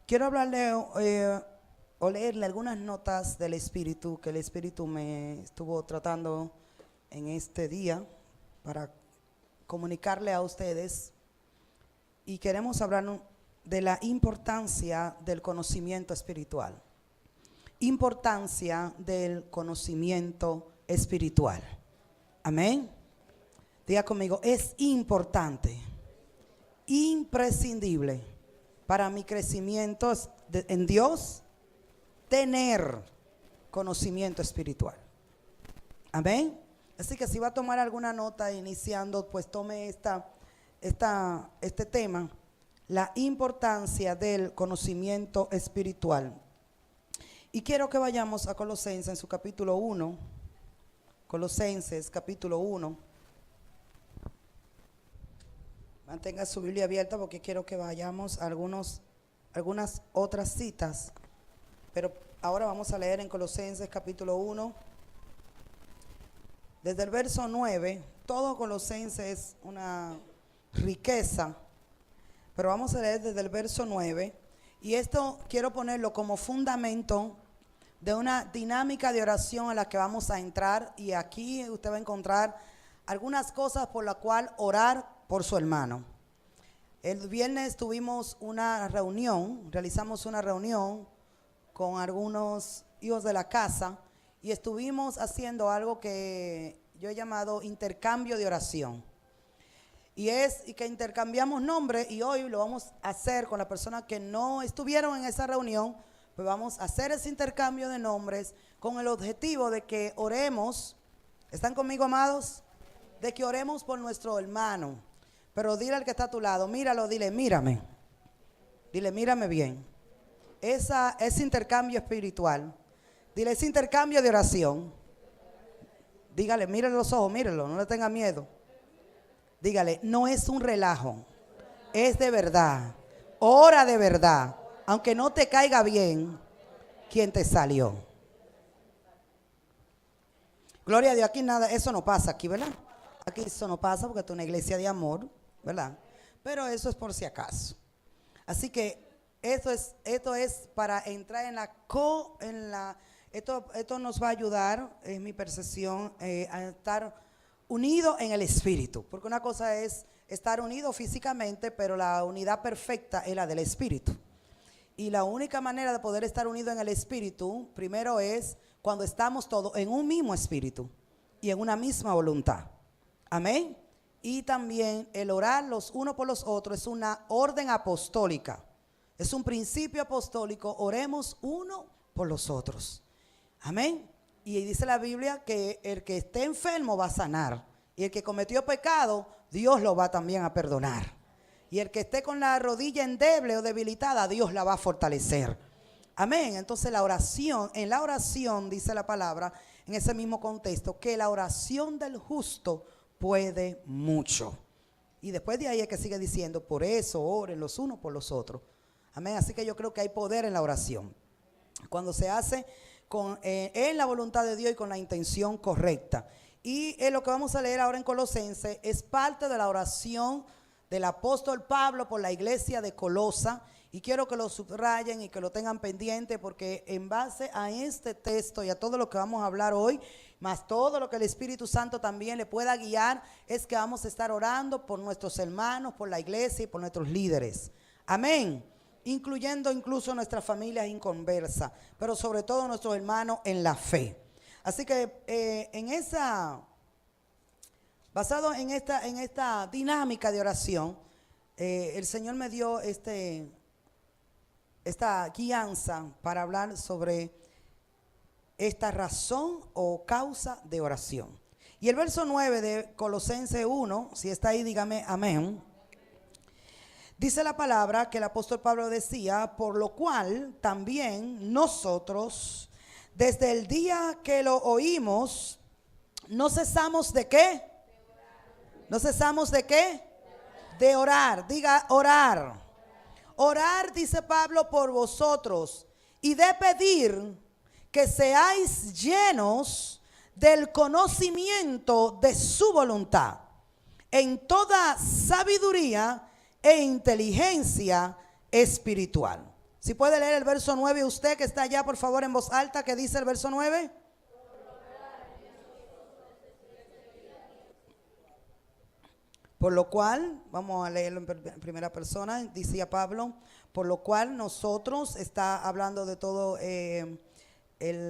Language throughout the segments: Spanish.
Quiero hablarle o leerle algunas notas del Espíritu que el Espíritu me estuvo tratando en este día para comunicarle a ustedes. Y queremos hablar de la importancia del conocimiento espiritual. Importancia del conocimiento espiritual. Amén. Diga conmigo, es importante, imprescindible para mi crecimiento en Dios tener conocimiento espiritual. Amén. Así que si va a tomar alguna nota iniciando, pues tome este tema, la importancia del conocimiento espiritual. Y quiero que vayamos a Colosenses en su capítulo 1. Colosenses capítulo 1. Mantenga su Biblia abierta porque quiero que vayamos a algunas otras citas. Pero ahora vamos a leer en Colosenses capítulo 1. Desde el verso 9, todo Colosenses es una riqueza. Pero vamos a leer desde el verso 9. Y esto quiero ponerlo como fundamento de una dinámica de oración a la que vamos a entrar. Y aquí usted va a encontrar algunas cosas por las cuales orar por su hermano. El viernes tuvimos una reunión, realizamos una reunión con algunos hijos de la casa y estuvimos haciendo algo que yo he llamado intercambio de oración. Y que intercambiamos nombres, y hoy lo vamos a hacer con las personas que no estuvieron en esa reunión. Pues vamos a hacer ese intercambio de nombres con el objetivo de que oremos. ¿Están conmigo, amados? De que oremos por nuestro hermano. Pero dile al que está a tu lado, míralo, dile, mírame. Dile, mírame bien. Ese intercambio espiritual. Dile, ese intercambio de oración. Dígale, mírale los ojos, mírelo, no le tenga miedo. Dígale, no es un relajo, es de verdad. Ora de verdad, aunque no te caiga bien quien te salió. Gloria a Dios, aquí nada, eso no pasa aquí, ¿verdad? Aquí eso no pasa porque esto es una iglesia de amor, ¿verdad? Pero eso es por si acaso. Así que esto es para entrar esto nos va a ayudar, es mi percepción, a estar unido en el espíritu, porque una cosa es estar unido físicamente, pero la unidad perfecta es la del espíritu. Y la única manera de poder estar unido en el espíritu, primero es cuando estamos todos en un mismo espíritu y en una misma voluntad. Amén. Y también el orar los unos por los otros es una orden apostólica. Es un principio apostólico, oremos uno por los otros. Amén. Y dice la Biblia que el que esté enfermo va a sanar. Y el que cometió pecado, Dios lo va también a perdonar. Y el que esté con la rodilla endeble o debilitada, Dios la va a fortalecer. Amén. Entonces en la oración dice la palabra, en ese mismo contexto, que la oración del justo puede mucho. Y después de ahí es que sigue diciendo, por eso oren los unos por los otros. Amén. Así que yo creo que hay poder en la oración. Cuando se hace en la voluntad de Dios y con la intención correcta. Y lo que vamos a leer ahora en Colosenses es parte de la oración del apóstol Pablo por la iglesia de Colosa. Y quiero que lo subrayen y que lo tengan pendiente, porque en base a este texto y a todo lo que vamos a hablar hoy, más todo lo que el Espíritu Santo también le pueda guiar, es que vamos a estar orando por nuestros hermanos, por la iglesia y por nuestros líderes. Amén. Incluyendo incluso nuestras familias inconversas, pero sobre todo nuestros hermanos en la fe. Así que basado en esta dinámica de oración, el Señor me dio esta guianza para hablar sobre esta razón o causa de oración. Y el verso 9 de Colosenses 1, si está ahí, dígame amén. Dice la palabra que el apóstol Pablo decía, por lo cual también nosotros, desde el día que lo oímos, no cesamos de ¿qué? No cesamos de ¿qué? De orar. Diga orar. Orar, dice Pablo, por vosotros y de pedir que seáis llenos del conocimiento de su voluntad, en toda sabiduría e inteligencia espiritual. Si puede leer el verso 9 usted que está allá, por favor, en voz alta, ¿qué dice el verso 9? Por lo cual, vamos a leerlo en primera persona, decía Pablo, por lo cual nosotros, está hablando de todo el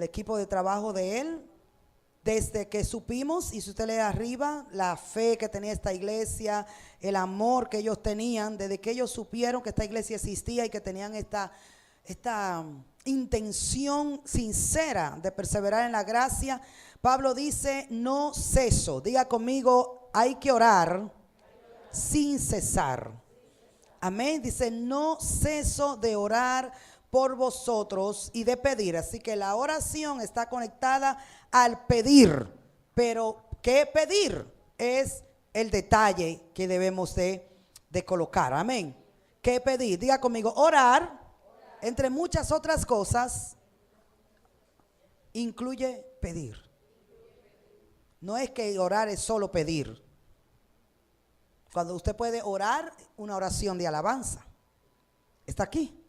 equipo de trabajo de él, desde que supimos, y si usted lee arriba, la fe que tenía esta iglesia, el amor que ellos tenían, desde que ellos supieron que esta iglesia existía y que tenían esta intención sincera de perseverar en la gracia, Pablo dice, no ceso, diga conmigo, hay que orar sin cesar. Amén, dice, no ceso de orar por vosotros y de pedir. Así que la oración está conectada al pedir. Pero ¿qué pedir? Es el detalle que debemos de colocar. Amén. ¿Qué pedir? Diga conmigo, orar, entre muchas otras cosas, incluye pedir. No es que orar es solo pedir. Cuando usted puede orar, una oración de alabanza. Está aquí.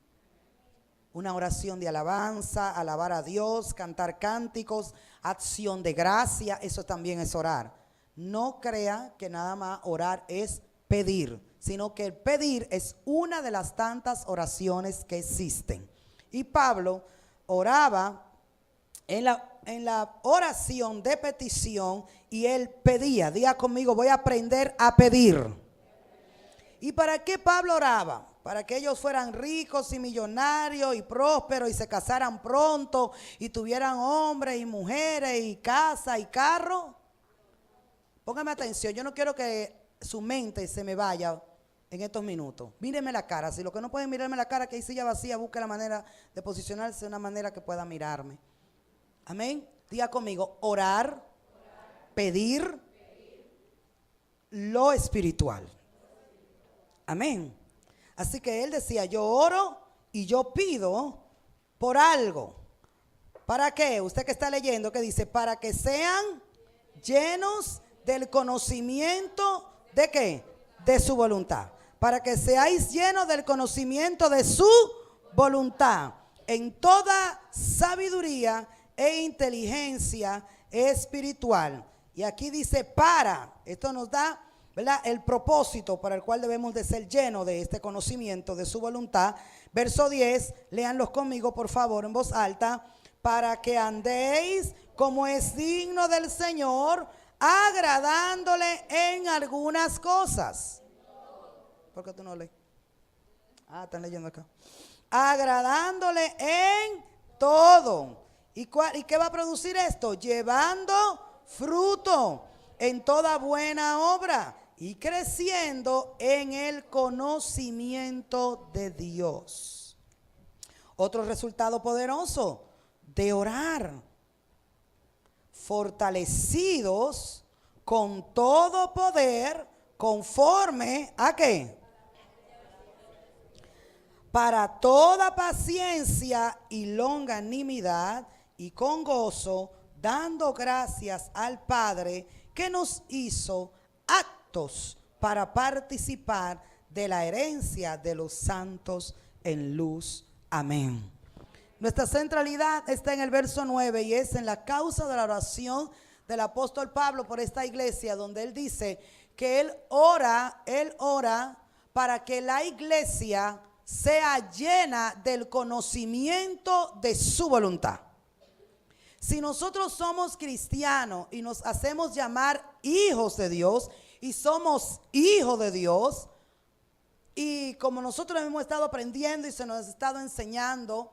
Una oración de alabanza, alabar a Dios, cantar cánticos, acción de gracia, eso también es orar. No crea que nada más orar es pedir, sino que el pedir es una de las tantas oraciones que existen. Y Pablo oraba en la oración de petición y él pedía, diga conmigo, voy a aprender a pedir. ¿Y para qué Pablo oraba? Para que ellos fueran ricos y millonarios y prósperos y se casaran pronto y tuvieran hombres y mujeres y casa y carro. Póngame atención, yo no quiero que su mente se me vaya en estos minutos. Míreme la cara, si lo que no pueden mirarme la cara, que hay silla vacía, busque la manera de posicionarse de una manera que pueda mirarme. Amén. Diga conmigo, orar, pedir lo espiritual. Amén. Así que él decía, yo oro y yo pido por algo. ¿Para qué? Usted que está leyendo, que dice, para que sean llenos del conocimiento de ¿qué? De su voluntad. Para que seáis llenos del conocimiento de su voluntad, en toda sabiduría e inteligencia espiritual. Y aquí dice para, esto nos da, ¿verdad?, el propósito para el cual debemos de ser llenos de este conocimiento de su voluntad. Verso 10, léanlos conmigo por favor en voz alta. Para que andéis como es digno del Señor, agradándole en algunas cosas. ¿Por qué tú no lees? Están leyendo acá. Agradándole en todo. ¿Y qué va a producir esto? Llevando fruto en toda buena obra y creciendo en el conocimiento de Dios. Otro resultado poderoso de orar. Fortalecidos con todo poder, conforme a ¿qué? Para toda paciencia y longanimidad, y con gozo, dando gracias al Padre que nos hizo aptos para participar de la herencia de los santos en luz. Amén. Nuestra centralidad está en el verso 9 y es en la causa de la oración del apóstol Pablo por esta iglesia, donde él dice que él ora para que la iglesia sea llena del conocimiento de su voluntad. Si nosotros somos cristianos y nos hacemos llamar hijos de Dios y somos hijos de Dios, y como nosotros hemos estado aprendiendo y se nos ha estado enseñando,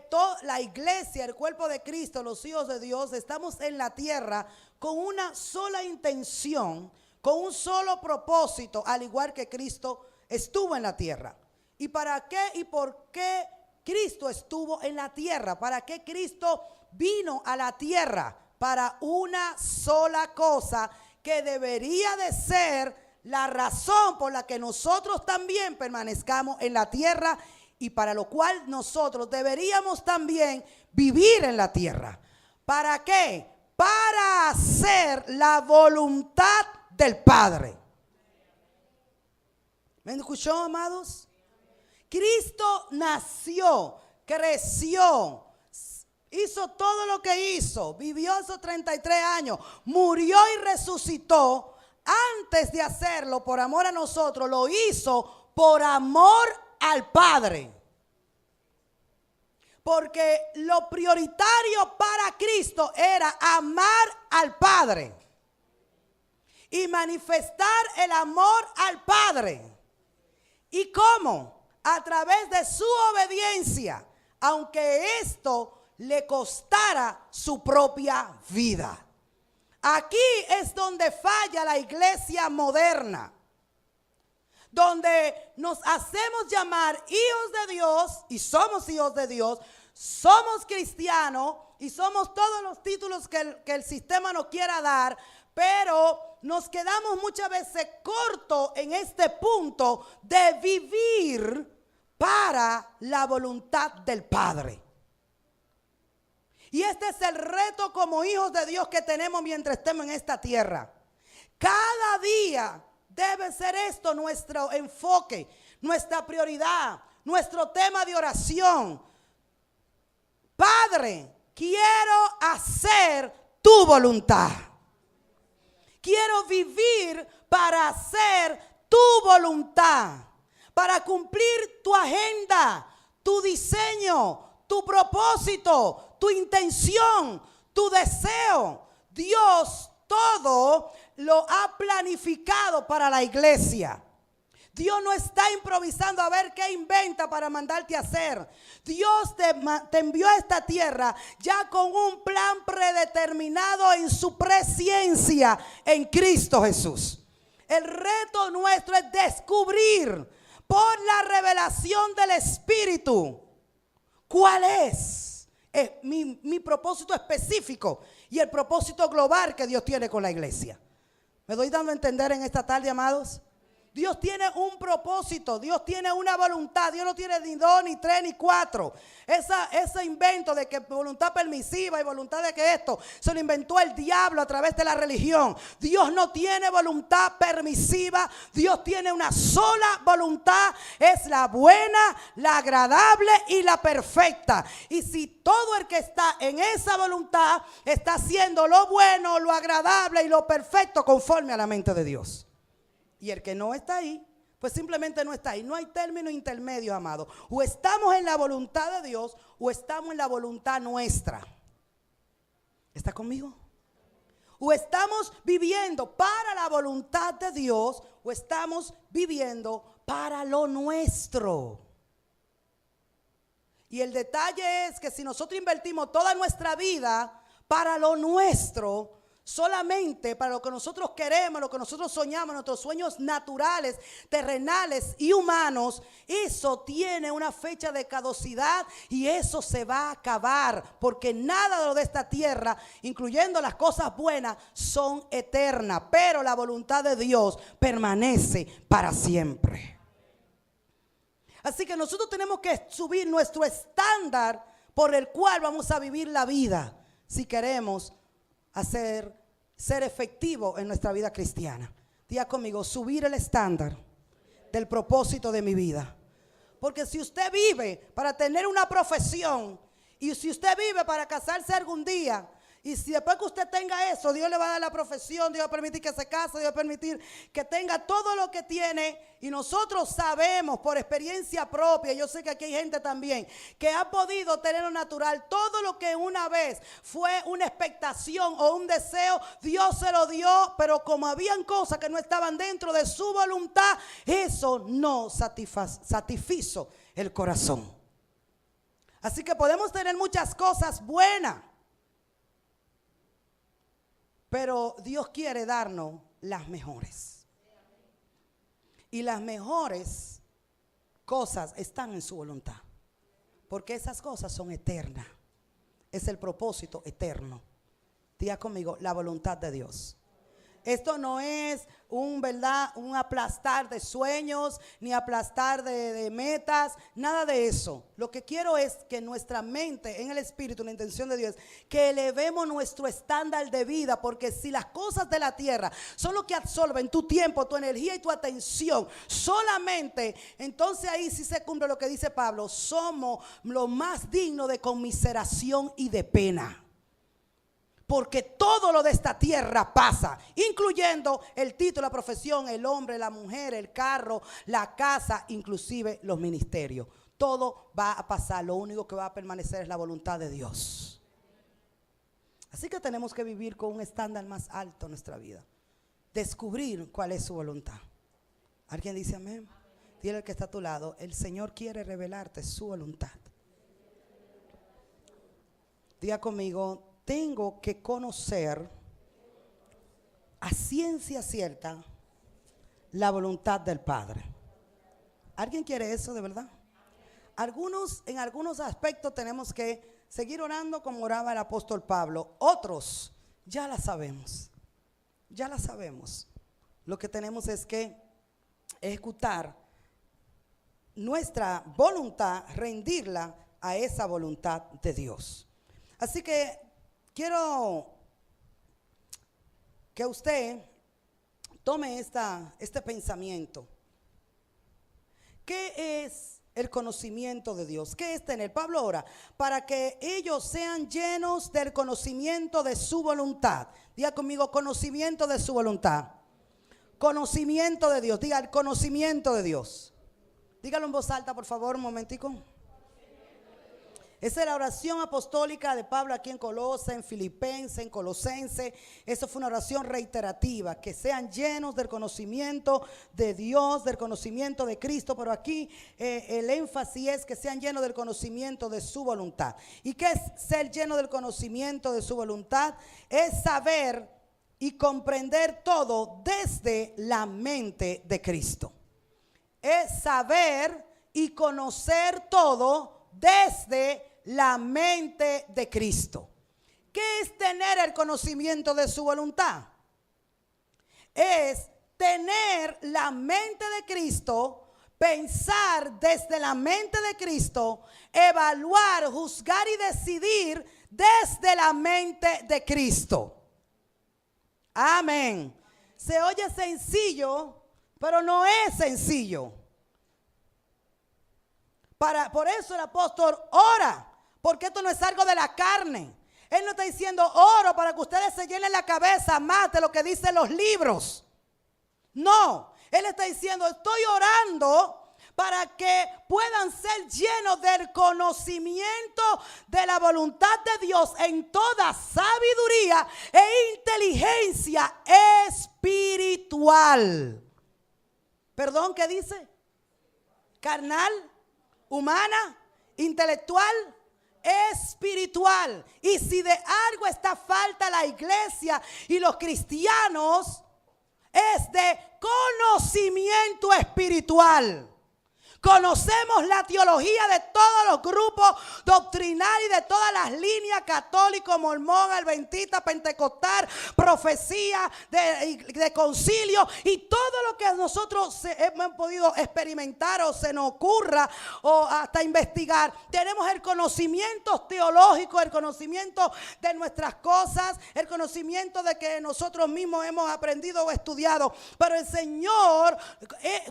toda la iglesia, el cuerpo de Cristo, los hijos de Dios, estamos en la tierra con una sola intención, con un solo propósito, al igual que Cristo estuvo en la tierra. ¿Y para qué y por qué Cristo estuvo en la tierra? ¿Para qué Cristo vino a la tierra? Para una sola cosa que debería de ser la razón por la que nosotros también permanezcamos en la tierra y para lo cual nosotros deberíamos también vivir en la tierra. ¿Para qué? Para hacer la voluntad del Padre. ¿Me escuchó, amados? Cristo nació, creció, hizo todo lo que hizo, vivió esos 33 años, murió y resucitó. Antes de hacerlo por amor a nosotros, lo hizo por amor al Padre. Porque lo prioritario para Cristo era amar al Padre y manifestar el amor al Padre. ¿Y cómo? A través de su obediencia, aunque esto le costara su propia vida. Aquí es donde falla la iglesia moderna, donde nos hacemos llamar hijos de Dios y somos hijos de Dios, somos cristianos y somos todos los títulos que el sistema nos quiera dar, pero nos quedamos muchas veces cortos en este punto de vivir para la voluntad del Padre. Y este es el reto como hijos de Dios que tenemos mientras estemos en esta tierra. Cada día debe ser esto nuestro enfoque, nuestra prioridad, nuestro tema de oración. Padre, quiero hacer tu voluntad. Quiero vivir para hacer tu voluntad, para cumplir tu agenda, tu diseño, tu propósito, tu intención, tu deseo. Dios todo lo ha planificado para la iglesia. Dios no está improvisando a ver qué inventa para mandarte a hacer. Dios te envió a esta tierra ya con un plan predeterminado en su presciencia en Cristo Jesús. El reto nuestro es descubrir por la revelación del Espíritu cuál es mi propósito específico y el propósito global que Dios tiene con la iglesia. ¿Me doy dando a entender en esta tarde, amados? Dios tiene un propósito, Dios tiene una voluntad, Dios no tiene ni 2, ni 3, ni 4. Ese invento de que voluntad permisiva y voluntad de que esto se lo inventó el diablo a través de la religión. Dios no tiene voluntad permisiva, Dios tiene una sola voluntad, es la buena, la agradable y la perfecta. Y si todo el que está en esa voluntad está haciendo lo bueno, lo agradable y lo perfecto conforme a la mente de Dios. Y el que no está ahí, pues simplemente no está ahí. No hay término intermedio, amado. O estamos en la voluntad de Dios o estamos en la voluntad nuestra. ¿Está conmigo? O estamos viviendo para la voluntad de Dios o estamos viviendo para lo nuestro. Y el detalle es que si nosotros invertimos toda nuestra vida para lo nuestro, solamente para lo que nosotros queremos, lo que nosotros soñamos, nuestros sueños naturales, terrenales y humanos, eso tiene una fecha de caducidad y eso se va a acabar, porque nada de lo de esta tierra, incluyendo las cosas buenas, son eternas, pero la voluntad de Dios permanece para siempre. Así que nosotros tenemos que subir nuestro estándar por el cual vamos a vivir la vida si queremos ser efectivo en nuestra vida cristiana. Diga conmigo, subir el estándar del propósito de mi vida. Porque si usted vive para tener una profesión y si usted vive para casarse algún día, y si después que usted tenga eso, Dios le va a dar la profesión, Dios va a permitir que se case, Dios va a permitir que tenga todo lo que tiene. Y nosotros sabemos por experiencia propia, yo sé que aquí hay gente también que ha podido tener lo natural, todo lo que una vez fue una expectación o un deseo, Dios se lo dio, pero como habían cosas que no estaban dentro de su voluntad, eso no satisfizo el corazón. Así que podemos tener muchas cosas buenas, pero Dios quiere darnos las mejores. Y las mejores cosas están en su voluntad. Porque esas cosas son eternas. Es el propósito eterno. Diga conmigo, la voluntad de Dios. Esto no es un aplastar de sueños, ni aplastar de metas, nada de eso. Lo que quiero es que nuestra mente en el Espíritu, la intención de Dios, que elevemos nuestro estándar de vida, porque si las cosas de la tierra son lo que absorben tu tiempo, tu energía y tu atención, solamente, entonces ahí sí se cumple lo que dice Pablo, somos lo más digno de conmiseración y de pena. Porque todo lo de esta tierra pasa, incluyendo el título, la profesión, el hombre, la mujer, el carro, la casa, inclusive los ministerios. Todo va a pasar, lo único que va a permanecer es la voluntad de Dios. Así que tenemos que vivir con un estándar más alto en nuestra vida. Descubrir cuál es su voluntad. ¿Alguien dice amén? Dile al que está a tu lado, el Señor quiere revelarte su voluntad. Diga conmigo, tengo que conocer a ciencia cierta la voluntad del Padre. ¿Alguien quiere eso de verdad? En algunos aspectos tenemos que seguir orando como oraba el apóstol Pablo. Otros ya la sabemos. Ya la sabemos. Lo que tenemos es que ejecutar nuestra voluntad, rendirla a esa voluntad de Dios. Así que quiero que usted tome este pensamiento. ¿Qué es el conocimiento de Dios? ¿Qué es tener? Pablo ora para que ellos sean llenos del conocimiento de su voluntad. Diga conmigo, conocimiento de su voluntad. Conocimiento de Dios. Diga el conocimiento de Dios. Dígalo en voz alta, por favor, un momentico. Esa es la oración apostólica de Pablo aquí en Colosas, en Filipenses, en Colosenses. Eso fue una oración reiterativa, que sean llenos del conocimiento de Dios, del conocimiento de Cristo. Pero aquí el énfasis es que sean llenos del conocimiento de su voluntad. ¿Y qué es ser lleno del conocimiento de su voluntad? Es saber y comprender todo desde la mente de Cristo. Es saber y conocer todo desde la mente de Cristo. ¿Qué es tener el conocimiento de su voluntad? Es tener la mente de Cristo, pensar desde la mente de Cristo, evaluar, juzgar y decidir desde la mente de Cristo. Amén. Se oye sencillo, pero no es sencillo. Por eso el apóstol ora, porque esto no es algo de la carne. Él no está diciendo oro para que ustedes se llenen la cabeza más de lo que dicen los libros. No, él está diciendo estoy orando para que puedan ser llenos del conocimiento de la voluntad de Dios en toda sabiduría e inteligencia espiritual. Perdón, ¿qué dice? Carnal, humana, intelectual, espiritual. Y si de algo está falta la iglesia y los cristianos, es de conocimiento espiritual. Conocemos la teología de todos los grupos doctrinarios, de todas las líneas, católico, mormón, adventista, pentecostal, profecía, de concilio y todo lo que nosotros hemos podido experimentar o se nos ocurra o hasta investigar. Tenemos el conocimiento teológico, el conocimiento de nuestras cosas, el conocimiento de que nosotros mismos hemos aprendido o estudiado. Pero el Señor,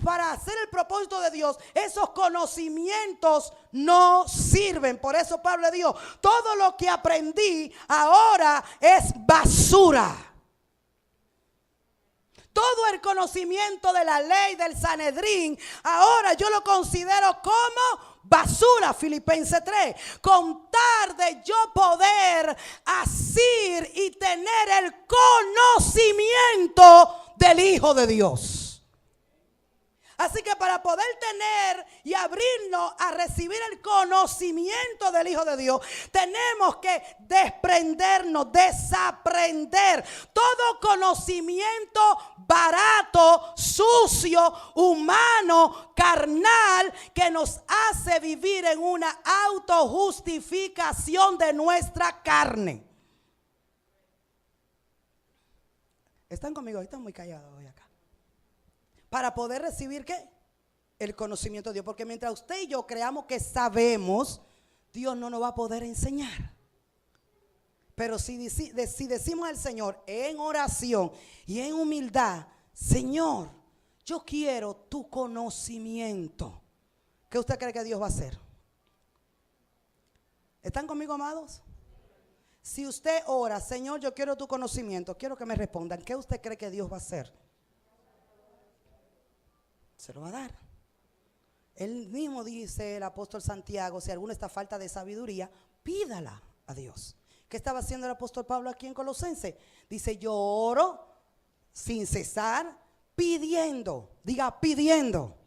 para hacer el propósito de Dios, esos conocimientos no sirven. Por eso Pablo dijo, todo lo que aprendí ahora es basura. Todo el conocimiento de la ley del Sanedrín, ahora yo lo considero como basura. Filipenses 3. Contar de yo poder asir y tener el conocimiento del Hijo de Dios. Así que para poder tener y abrirnos a recibir el conocimiento del Hijo de Dios, tenemos que desprendernos, desaprender todo conocimiento barato, sucio, humano, carnal, que nos hace vivir en una autojustificación de nuestra carne. ¿Están conmigo? Están muy callados hoy acá. Para poder recibir ¿qué? El conocimiento de Dios. Porque mientras usted y yo creamos que sabemos, Dios no nos va a poder enseñar. Pero si decimos al Señor en oración y en humildad, Señor, yo quiero tu conocimiento, ¿qué usted cree que Dios va a hacer? ¿Están conmigo, amados? Si usted ora, Señor, yo quiero tu conocimiento, quiero que me respondan, ¿qué usted cree que Dios va a hacer? Se lo va a dar. Él mismo dice, el apóstol Santiago, si alguna está falta de sabiduría, pídala a Dios. ¿Qué estaba haciendo el apóstol Pablo aquí en Colosenses? Dice, yo oro sin cesar, pidiendo, diga pidiendo.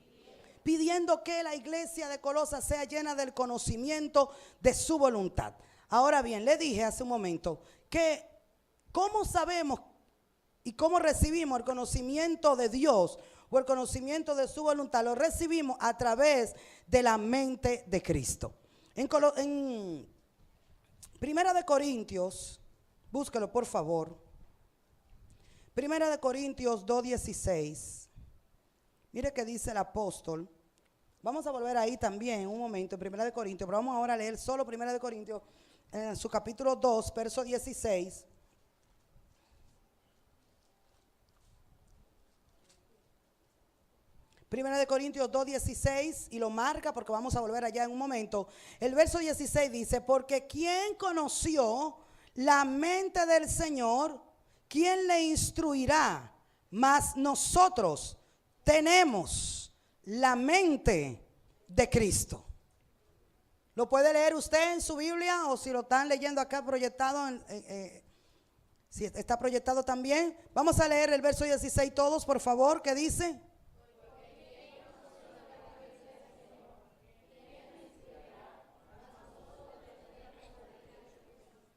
Pidiendo que la iglesia de Colosas sea llena del conocimiento de su voluntad. Ahora bien, le dije hace un momento que cómo sabemos y cómo recibimos el conocimiento de Dios o el conocimiento de su voluntad. Lo recibimos a través de la mente de Cristo. En Primera de Corintios, búsquelo por favor. Primera de Corintios 2:16. Mire que dice el apóstol. Vamos a volver ahí también un momento en Primera de Corintios, pero vamos ahora a leer solo Primera de Corintios en su capítulo 2, verso 16. Primera de Corintios 2:16, y lo marca porque vamos a volver allá en un momento. El verso 16 dice, porque ¿quién conoció la mente del Señor? ¿Quién le instruirá? Mas nosotros tenemos la mente de Cristo. ¿Lo puede leer usted en su Biblia o si lo están leyendo acá proyectado? Si está proyectado también. Vamos a leer el verso 16 todos, por favor, ¿qué dice?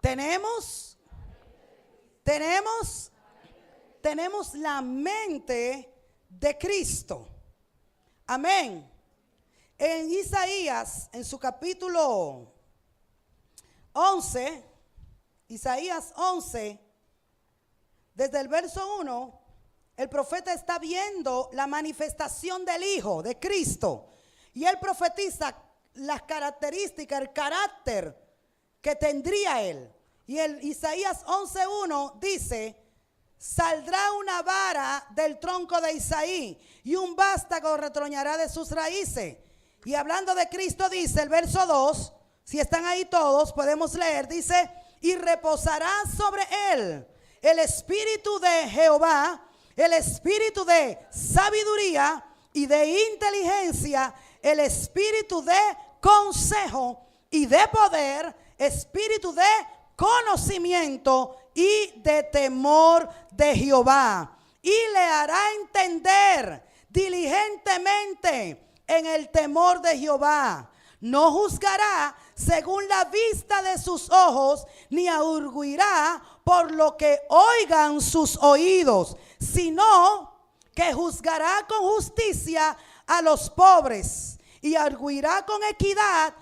Tenemos la mente de Cristo. Amén. En Isaías, en su capítulo 11, Isaías 11, desde el verso 1, el profeta está viendo la manifestación del Hijo, de Cristo. Y él profetiza las características, el carácter que tendría él. Y el Isaías 11:1 dice, saldrá una vara del tronco de Isaí y un vástago retoñará de sus raíces. Y hablando de Cristo dice el verso 2, si están ahí todos podemos leer, dice, y reposará sobre él el espíritu de Jehová, el espíritu de sabiduría y de inteligencia, el espíritu de consejo y de poder, espíritu de conocimiento y de temor de Jehová. Y le hará entender diligentemente en el temor de Jehová. No juzgará según la vista de sus ojos, ni arguirá por lo que oigan sus oídos, sino que juzgará con justicia a los pobres y arguirá con equidad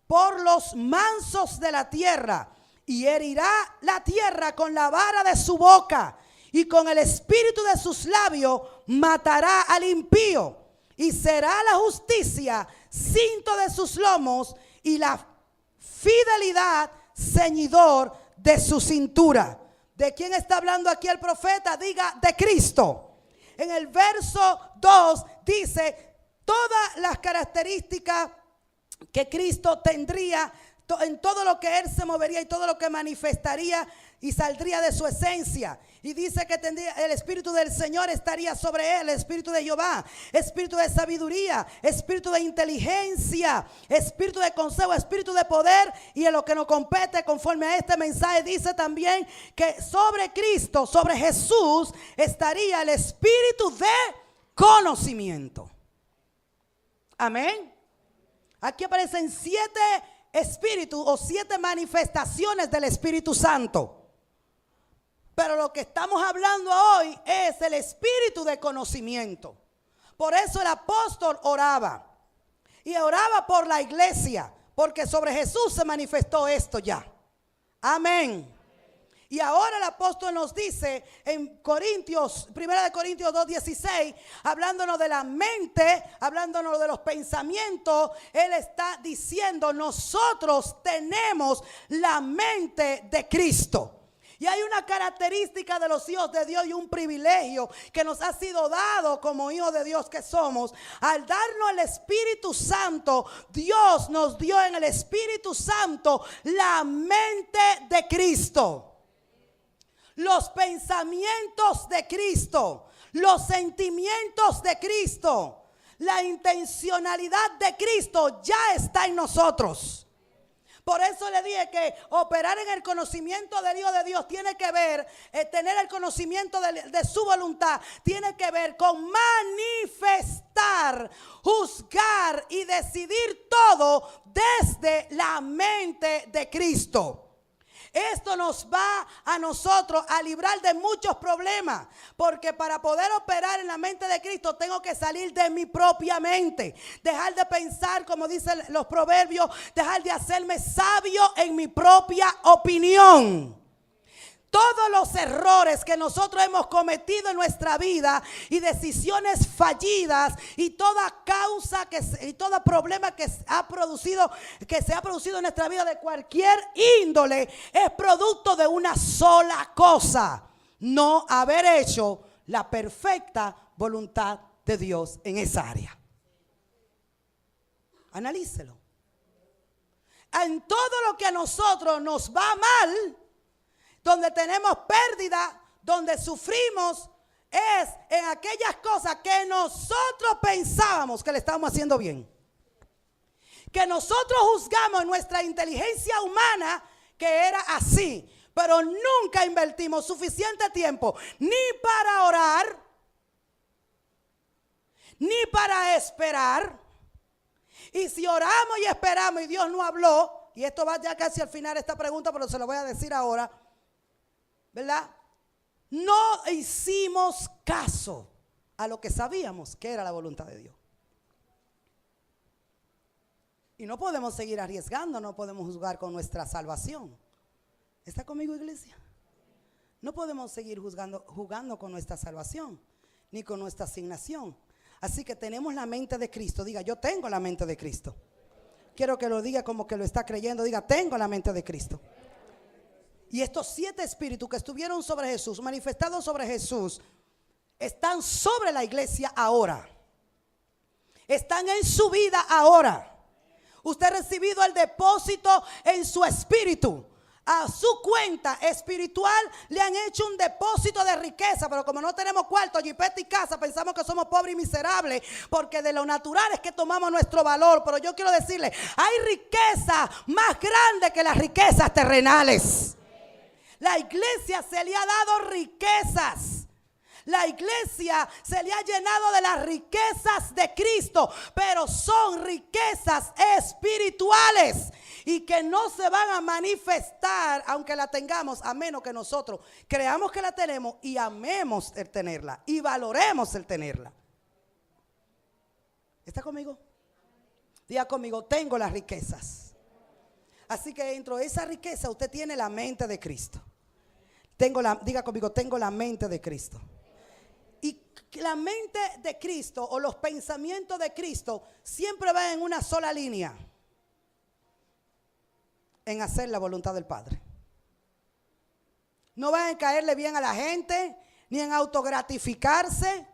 por los mansos de la tierra. Y herirá la tierra con la vara de su boca, y con el espíritu de sus labios matará al impío. Y será la justicia cinto de sus lomos, y la fidelidad ceñidor de su cintura. ¿De quién está hablando aquí el profeta? Diga, de Cristo. En el verso 2 dice todas las características que Cristo tendría, en todo lo que él se movería y todo lo que manifestaría y saldría de su esencia. Y dice que tendría, el espíritu del Señor estaría sobre él, el espíritu de Jehová, espíritu de sabiduría, espíritu de inteligencia, espíritu de consejo, espíritu de poder. Y en lo que nos compete conforme a este mensaje dice también que sobre Cristo, sobre Jesús, estaría el espíritu de conocimiento. Amén. Aquí aparecen 7 espíritus o 7 manifestaciones del Espíritu Santo. Pero lo que estamos hablando hoy es el espíritu de conocimiento. Por eso el apóstol oraba. Y oraba por la iglesia, porque sobre Jesús se manifestó esto ya. Amén. Y ahora el apóstol nos dice en Corintios, 1 Corintios 2:16, hablándonos de la mente, hablándonos de los pensamientos, él está diciendo, nosotros tenemos la mente de Cristo. Y hay una característica de los hijos de Dios y un privilegio que nos ha sido dado como hijos de Dios que somos. Al darnos el Espíritu Santo, Dios nos dio en el Espíritu Santo la mente de Cristo. Los pensamientos de Cristo, los sentimientos de Cristo, la intencionalidad de Cristo ya está en nosotros. Por eso le dije que operar en el conocimiento del Hijo de Dios tiene que ver, tener el conocimiento de su voluntad, tiene que ver con manifestar, juzgar y decidir todo desde la mente de Cristo. Esto nos va a nosotros a librar de muchos problemas, porque para poder operar en la mente de Cristo tengo que salir de mi propia mente, dejar de pensar como dicen los proverbios, dejar de hacerme sabio en mi propia opinión. Todos los errores que nosotros hemos cometido en nuestra vida y decisiones fallidas y toda causa y todo problema que se ha producido en nuestra vida de cualquier índole es producto de una sola cosa: no haber hecho la perfecta voluntad de Dios en esa área. Analícelo. En todo lo que a nosotros nos va mal, donde tenemos pérdida, donde sufrimos, es en aquellas cosas que nosotros pensábamos que le estábamos haciendo bien. Que nosotros juzgamos en nuestra inteligencia humana que era así, pero nunca invertimos suficiente tiempo ni para orar, ni para esperar. Y si oramos y esperamos y Dios no habló, y esto va ya casi al final esta pregunta, pero se lo voy a decir ahora, ¿verdad? No hicimos caso a lo que sabíamos que era la voluntad de Dios. Y no podemos seguir arriesgando, no podemos juzgar con nuestra salvación. ¿Está conmigo, iglesia? No podemos seguir jugando con nuestra salvación, ni con nuestra asignación. Así que tenemos la mente de Cristo. Diga, yo tengo la mente de Cristo. Quiero que lo diga como que lo está creyendo. Diga, tengo la mente de Cristo. Y estos 7 espíritus que estuvieron sobre Jesús, manifestados sobre Jesús, están sobre la iglesia ahora. Están en su vida ahora. Usted ha recibido el depósito en su espíritu. A su cuenta espiritual le han hecho un depósito de riqueza, pero como no tenemos cuarto, jipeta y casa, pensamos que somos pobres y miserables, porque de lo natural es que tomamos nuestro valor. Pero yo quiero decirle, hay riqueza más grande que las riquezas terrenales. La iglesia se le ha dado riquezas. La iglesia se le ha llenado de las riquezas de Cristo, pero son riquezas espirituales y que no se van a manifestar aunque la tengamos, a menos que nosotros creamos que la tenemos y amemos el tenerla y valoremos el tenerla. ¿Está conmigo? Diga conmigo, tengo las riquezas. Así que dentro de esa riqueza usted tiene la mente de Cristo. Diga conmigo, tengo la mente de Cristo. Y la mente de Cristo o los pensamientos de Cristo siempre van en una sola línea: en hacer la voluntad del Padre. No van a caerle bien a la gente, ni en autogratificarse,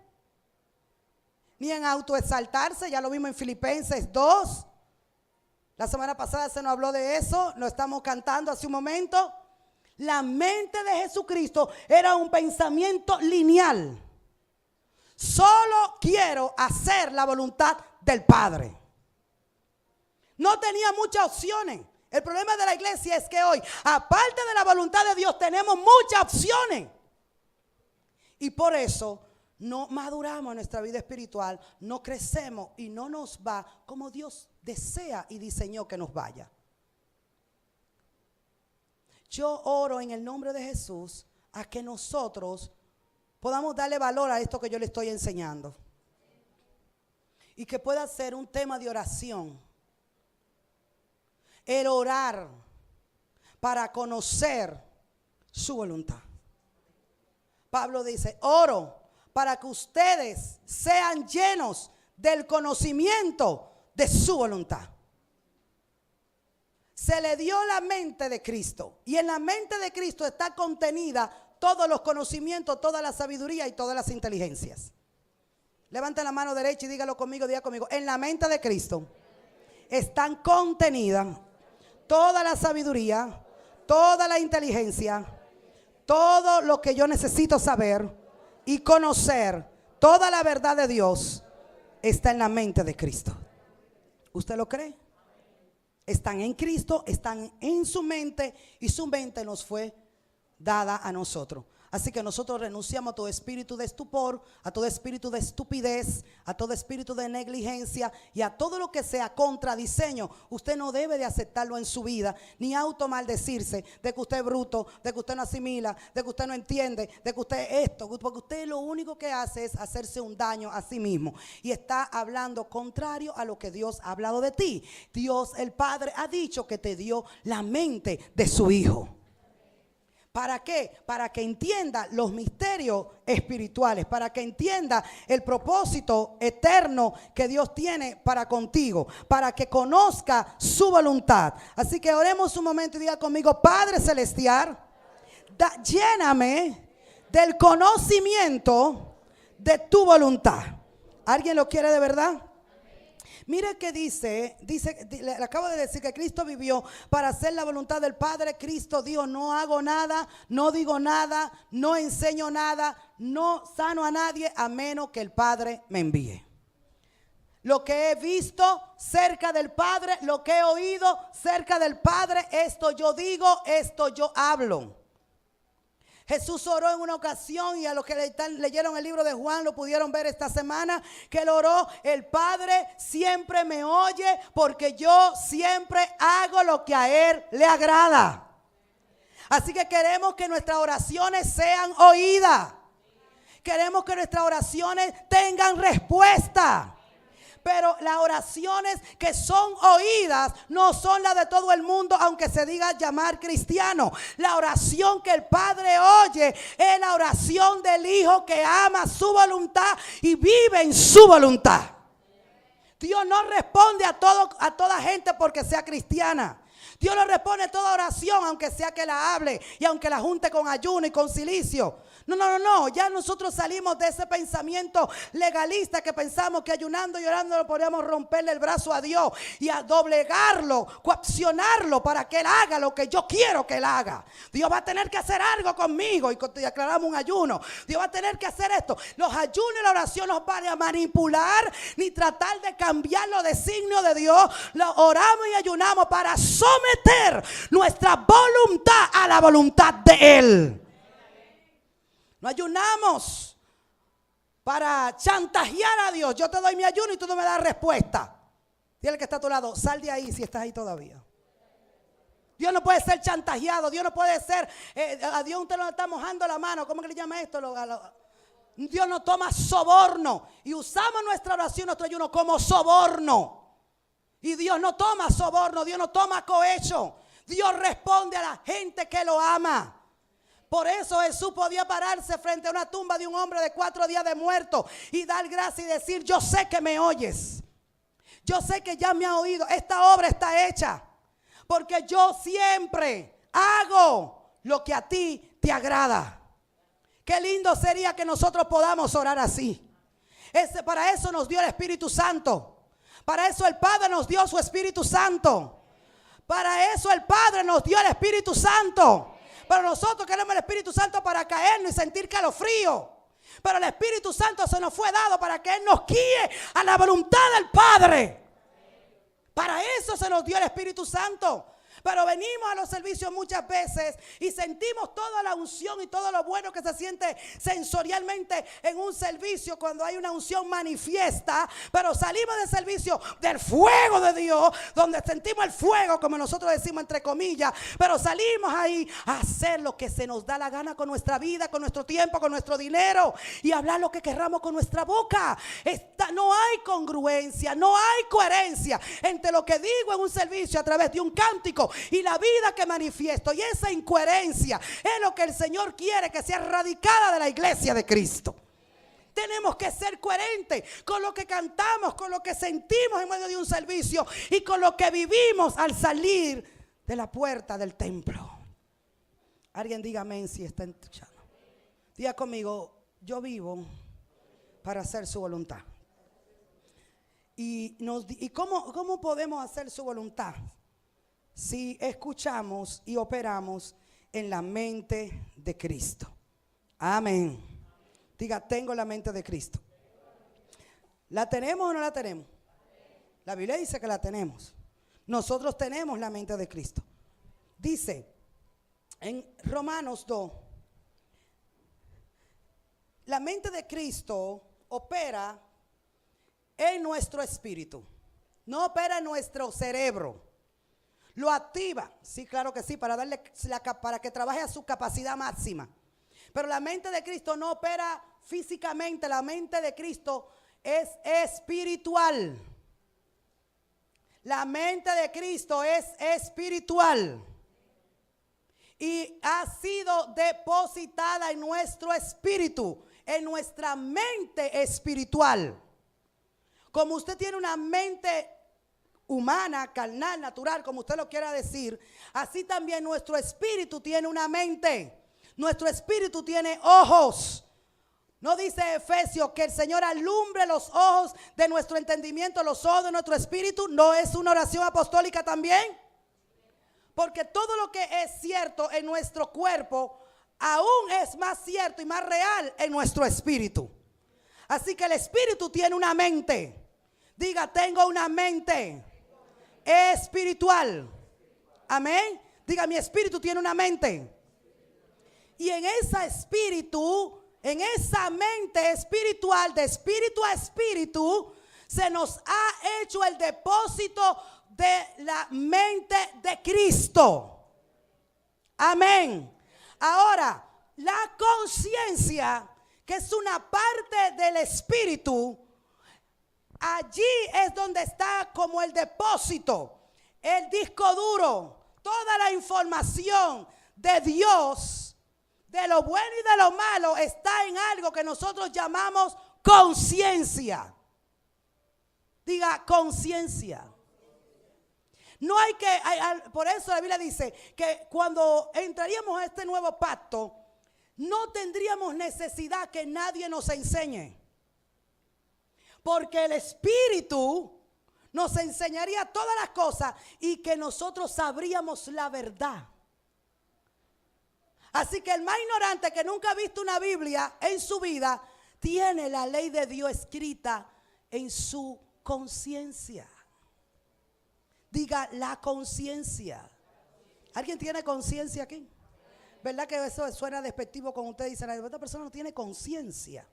ni en autoexaltarse. Ya lo vimos en Filipenses 2. La semana pasada se nos habló de eso, lo estamos cantando hace un momento. La mente de Jesucristo era un pensamiento lineal. Solo quiero hacer la voluntad del Padre. No tenía muchas opciones. El problema de la iglesia es que hoy, aparte de la voluntad de Dios, tenemos muchas opciones. Y por eso no maduramos en nuestra vida espiritual, no crecemos y no nos va como Dios desea y diseñó que nos vaya. Yo oro en el nombre de Jesús a que nosotros podamos darle valor a esto que yo le estoy enseñando. Y que pueda ser un tema de oración. El orar para conocer su voluntad. Pablo dice, oro para que ustedes sean llenos del conocimiento de su voluntad. Se le dio la mente de Cristo, y en la mente de Cristo está contenida todos los conocimientos, toda la sabiduría y todas las inteligencias. Levanten la mano derecha y dígalo conmigo, diga conmigo. En la mente de Cristo están contenidas toda la sabiduría, toda la inteligencia, todo lo que yo necesito saber y conocer, toda la verdad de Dios está en la mente de Cristo. ¿Usted lo cree? Están en Cristo, están en su mente, y su mente nos fue dada a nosotros. Así que nosotros renunciamos a todo espíritu de estupor, a todo espíritu de estupidez, a todo espíritu de negligencia y a todo lo que sea contradiseño. Usted no debe de aceptarlo en su vida, ni automaldecirse de que usted es bruto, de que usted no asimila, de que usted no entiende, de que usted es esto, porque usted lo único que hace es hacerse un daño a sí mismo y está hablando contrario a lo que Dios ha hablado de ti. Dios el Padre ha dicho que te dio la mente de su Hijo. ¿Para qué? Para que entienda los misterios espirituales, para que entienda el propósito eterno que Dios tiene para contigo, para que conozca su voluntad. Así que oremos un momento y diga conmigo, Padre Celestial, lléname del conocimiento de tu voluntad. ¿Alguien lo quiere de verdad? Mire que dice, le acabo de decir que Cristo vivió para hacer la voluntad del Padre. Cristo dijo, no hago nada, no digo nada, no enseño nada, no sano a nadie a menos que el Padre me envíe. Lo que he visto cerca del Padre, lo que he oído cerca del Padre, esto yo digo, esto yo hablo. Jesús oró en una ocasión, y a los que leyeron el libro de Juan lo pudieron ver esta semana, que él oró: el Padre siempre me oye porque yo siempre hago lo que a Él le agrada. Así que queremos que nuestras oraciones sean oídas. Queremos que nuestras oraciones tengan respuesta. Pero las oraciones que son oídas no son las de todo el mundo, aunque se diga llamar cristiano. La oración que el Padre oye es la oración del Hijo que ama su voluntad y vive en su voluntad. Dios no responde a toda gente porque sea cristiana. Dios no responde a toda oración, aunque sea que la hable y aunque la junte con ayuno y con cilicio. No. Ya nosotros salimos de ese pensamiento legalista que pensamos que ayunando y orando podríamos romperle el brazo a Dios y a doblegarlo, coaccionarlo para que Él haga lo que yo quiero que Él haga. Dios va a tener que hacer algo conmigo y aclaramos un ayuno. Dios va a tener que hacer esto. Los ayunos y la oración no van a manipular ni tratar de cambiar los designios de Dios. Oramos y ayunamos para someter nuestra voluntad a la voluntad de Él. No ayunamos para chantajear a Dios. Yo te doy mi ayuno y tú no me das respuesta. Dile al que está a tu lado, sal de ahí si estás ahí todavía. Dios no puede ser chantajeado. Dios no puede ser, a Dios usted no le está mojando la mano. ¿Cómo que le llama esto? Dios no toma soborno. Y usamos nuestra oración, nuestro ayuno como soborno. Y Dios no toma soborno. Dios no toma cohecho. Dios responde a la gente que lo ama. Por eso Jesús podía pararse frente a una tumba de un hombre de 4 días de muerto y dar gracias y decir: yo sé que me oyes, yo sé que ya me has oído, esta obra está hecha, porque yo siempre hago lo que a ti te agrada. Qué lindo sería que nosotros podamos orar así. Para eso nos dio el Espíritu Santo, para eso el Padre nos dio su Espíritu Santo, para eso el Padre nos dio el Espíritu Santo. Pero nosotros queremos el Espíritu Santo para caernos y sentir calofrío. Pero el Espíritu Santo se nos fue dado para que Él nos guíe a la voluntad del Padre. Para eso se nos dio el Espíritu Santo. Pero venimos a los servicios muchas veces y sentimos toda la unción y todo lo bueno que se siente sensorialmente en un servicio cuando hay una unción manifiesta. Pero salimos del servicio del fuego de Dios, donde sentimos el fuego, como nosotros decimos entre comillas. Pero salimos ahí a hacer lo que se nos da la gana con nuestra vida, con nuestro tiempo, con nuestro dinero y hablar lo que querramos con nuestra boca. No hay congruencia, no hay coherencia entre lo que digo en un servicio a través de un cántico digo y la vida que manifiesto. Y esa incoherencia es lo que el Señor quiere que sea erradicada de la iglesia de Cristo. Tenemos que ser coherentes con lo que cantamos, con lo que sentimos en medio de un servicio y con lo que vivimos al salir de la puerta del templo. Alguien diga amén si está escuchando. Diga conmigo, yo vivo para hacer su voluntad. ¿Y cómo podemos hacer su voluntad? Si escuchamos y operamos en la mente de Cristo. Amén. Diga, tengo la mente de Cristo. ¿La tenemos o no la tenemos? La Biblia dice que la tenemos. Nosotros tenemos la mente de Cristo. Dice en Romanos 2, la mente de Cristo opera en nuestro espíritu. No opera en nuestro cerebro. Lo activa, sí, claro que sí, para que trabaje a su capacidad máxima. Pero la mente de Cristo no opera físicamente. La mente de Cristo es espiritual. La mente de Cristo es espiritual. Y ha sido depositada en nuestro espíritu, en nuestra mente espiritual. Como usted tiene una mente humana, carnal, natural, como usted lo quiera decir, así también nuestro espíritu tiene una mente. Nuestro espíritu tiene ojos. ¿No dice Efesios que el Señor alumbre los ojos de nuestro entendimiento, los ojos de nuestro espíritu? ¿No es una oración apostólica también? Porque todo lo que es cierto en nuestro cuerpo aún es más cierto y más real en nuestro espíritu. Así que el espíritu tiene una mente. Diga, tengo una mente espiritual. Amén. Diga, mi espíritu tiene una mente. Y en ese espíritu, en esa mente espiritual, de espíritu a espíritu, se nos ha hecho el depósito de la mente de Cristo. Amén. Ahora, la conciencia, que es una parte del espíritu, allí es donde está como el depósito, el disco duro, toda la información de Dios. De lo bueno y de lo malo está en algo que nosotros llamamos conciencia. Diga, conciencia. No hay que, por eso la Biblia dice que cuando entraríamos a este nuevo pacto, no tendríamos necesidad que nadie nos enseñe. Porque el Espíritu nos enseñaría todas las cosas y que nosotros sabríamos la verdad. Así que el más ignorante que nunca ha visto una Biblia en su vida, tiene la ley de Dios escrita en su conciencia. Diga, la conciencia. ¿Alguien tiene conciencia aquí? ¿Verdad que eso suena despectivo cuando usted dice, esta persona no tiene conciencia?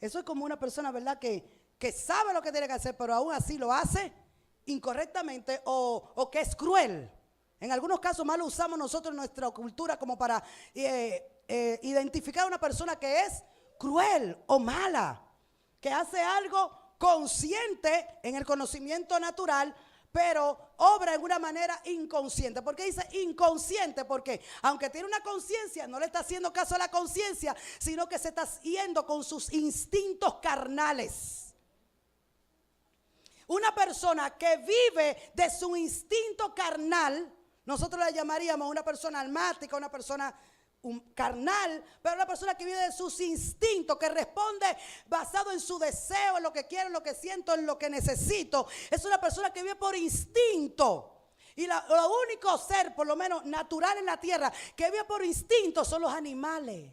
Eso es como una persona, ¿verdad? Que sabe lo que tiene que hacer, pero aún así lo hace incorrectamente o que es cruel. En algunos casos más lo usamos nosotros en nuestra cultura como para identificar a una persona que es cruel o mala, que hace algo consciente en el conocimiento natural, pero obra en una manera inconsciente. ¿Por qué dice inconsciente? Porque aunque tiene una conciencia, no le está haciendo caso a la conciencia, sino que se está yendo con sus instintos carnales. Una persona que vive de su instinto carnal, nosotros la llamaríamos una persona almática, una persona carnal, pero una persona que vive de sus instintos, que responde basado en su deseo, en lo que quiero, en lo que siento, en lo que necesito. Es una persona que vive por instinto. Y lo único ser, por lo menos natural en la tierra, que vive por instinto son los animales.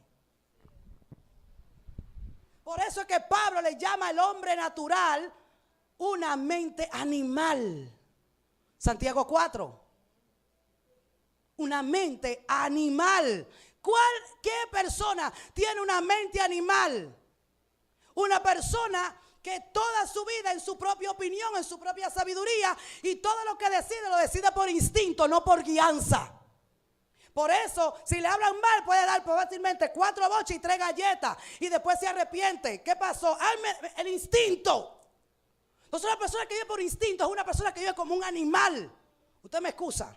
Por eso es que Pablo le llama al hombre natural una mente animal. Santiago 4. Una mente animal. ¿Qué persona tiene una mente animal? Una persona que toda su vida, en su propia opinión, en su propia sabiduría, y todo lo que decide, lo decide por instinto, no por guianza. Por eso, si le hablan mal, puede dar fácilmente 4 boches y 3 galletas, y después se arrepiente. ¿Qué pasó? El instinto. Entonces una persona que vive por instinto es una persona que vive como un animal. Usted me excusa.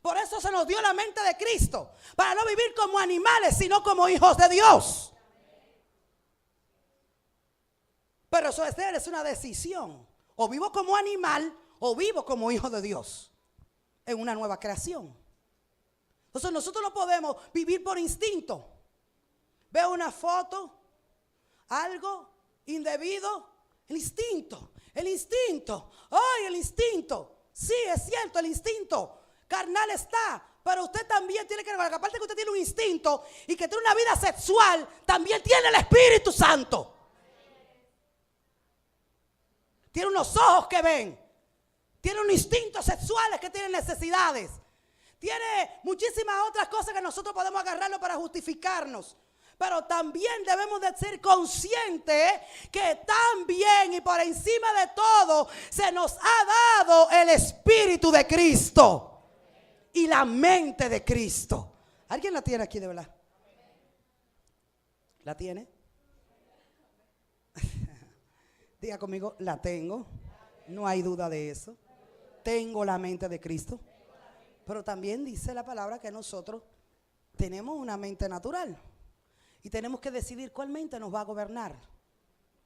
Por eso se nos dio la mente de Cristo, para no vivir como animales, sino como hijos de Dios. Pero eso es una decisión. O vivo como animal o vivo como hijo de Dios en una nueva creación. Entonces nosotros no podemos vivir por instinto. Veo una foto, algo indebido, el instinto. ¡Ay, el instinto! Sí, es cierto, el instinto carnal está, pero usted también tiene que recordar que aparte que usted tiene un instinto y que tiene una vida sexual, también tiene el Espíritu Santo. Tiene unos ojos que ven, tiene unos instintos sexuales que tienen necesidades, tiene muchísimas otras cosas que nosotros podemos agarrarlo para justificarnos. Pero también debemos de ser conscientes que también y por encima de todo se nos ha dado el Espíritu de Cristo y la mente de Cristo. ¿Alguien la tiene aquí de verdad? ¿La tiene? Diga conmigo, la tengo. No hay duda de eso. Tengo la mente de Cristo. Pero también dice la palabra que nosotros tenemos una mente natural. Y tenemos que decidir cuál mente nos va a gobernar.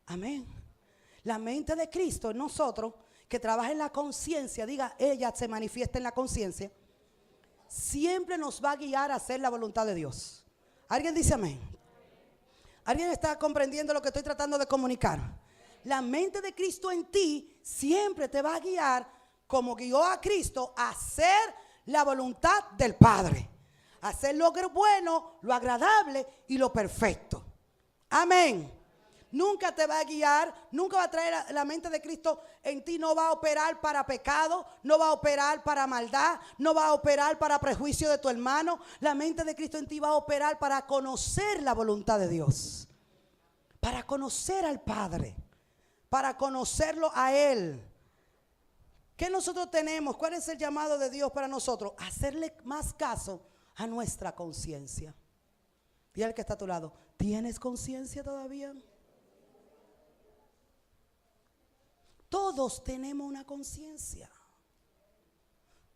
Amén. La mente de Cristo en nosotros, que trabaja en la conciencia, diga, ella se manifiesta en la conciencia, siempre nos va a guiar a hacer la voluntad de Dios. ¿Alguien dice amén? ¿Alguien está comprendiendo lo que estoy tratando de comunicar? La mente de Cristo en ti siempre te va a guiar, como guió a Cristo, a hacer la voluntad del Padre. Hacer lo bueno, lo agradable y lo perfecto. Amén. Nunca te va a guiar, nunca va a traer la mente de Cristo en ti. No va a operar para pecado, no va a operar para maldad, no va a operar para prejuicio de tu hermano. La mente de Cristo en ti va a operar para conocer la voluntad de Dios, para conocer al Padre, para conocerlo a Él. ¿Qué nosotros tenemos? ¿Cuál es el llamado de Dios para nosotros? Hacerle más caso a nuestra conciencia. Dile al que está a tu lado, ¿tienes conciencia todavía? Todos tenemos una conciencia.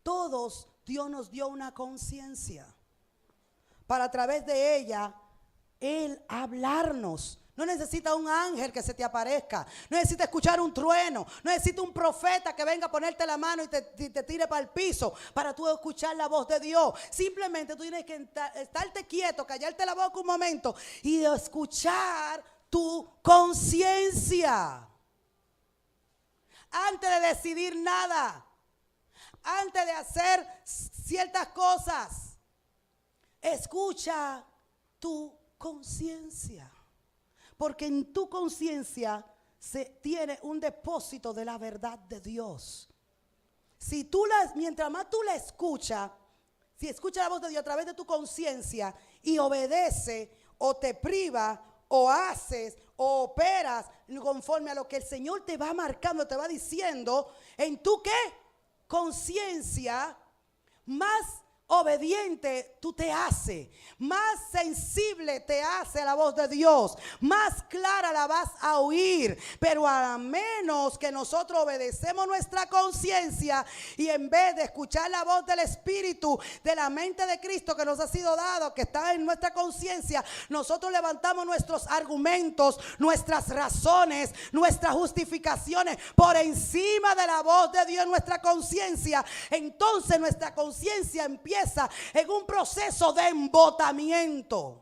Todos, Dios nos dio una conciencia para a través de ella Él hablarnos. No necesita un ángel que se te aparezca, no necesita escuchar un trueno, no necesita un profeta que venga a ponerte la mano y te tire para el piso para tú escuchar la voz de Dios. Simplemente tú tienes que estarte quieto, callarte la boca un momento y escuchar tu conciencia. Antes de decidir nada, antes de hacer ciertas cosas, escucha tu conciencia. Porque en tu conciencia se tiene un depósito de la verdad de Dios. Si mientras más tú la escuchas, si escuchas la voz de Dios a través de tu conciencia y obedece o te priva o haces o operas conforme a lo que el Señor te va marcando, te va diciendo, en tu ¿qué? Conciencia, más obediente tú te haces, más sensible te hace a la voz de Dios, más clara la vas a oír. Pero a menos que nosotros obedecemos nuestra conciencia y en vez de escuchar la voz del Espíritu, de la mente de Cristo que nos ha sido dado, que está en nuestra conciencia, nosotros levantamos nuestros argumentos, nuestras razones, nuestras justificaciones por encima de la voz de Dios en nuestra conciencia. Entonces nuestra conciencia empieza en un proceso de embotamiento,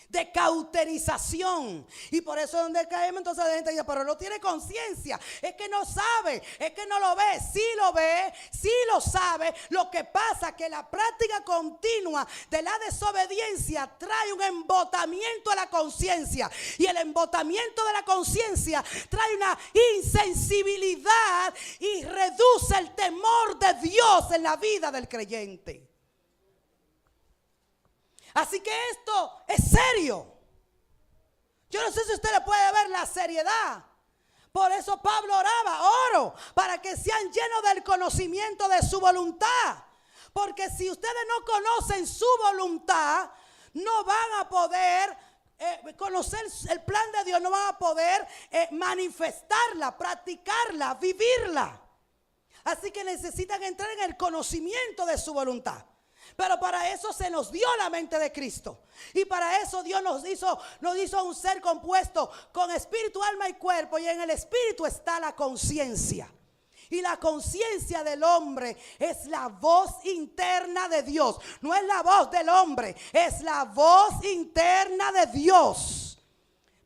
de cauterización. Y por eso es donde caemos. Entonces la gente dice, pero no tiene conciencia, es que no sabe, es que no lo ve. Sí lo ve, sí lo sabe. Lo que pasa es que la práctica continua de la desobediencia trae un embotamiento a la conciencia, y el embotamiento de la conciencia trae una insensibilidad y reduce el temor de Dios en la vida del creyente. Así que esto es serio. Yo no sé si usted le puede ver la seriedad. Por eso Pablo oro para que sean llenos del conocimiento de su voluntad. Porque si ustedes no conocen su voluntad, no van a poder conocer el plan de Dios, no van a poder manifestarla, practicarla, vivirla. Así que necesitan entrar en el conocimiento de su voluntad. Pero para eso se nos dio la mente de Cristo. Y para eso Dios nos hizo un ser compuesto con espíritu, alma y cuerpo. Y en el espíritu está la conciencia. Y la conciencia del hombre es la voz interna de Dios. No es la voz del hombre, es la voz interna de Dios.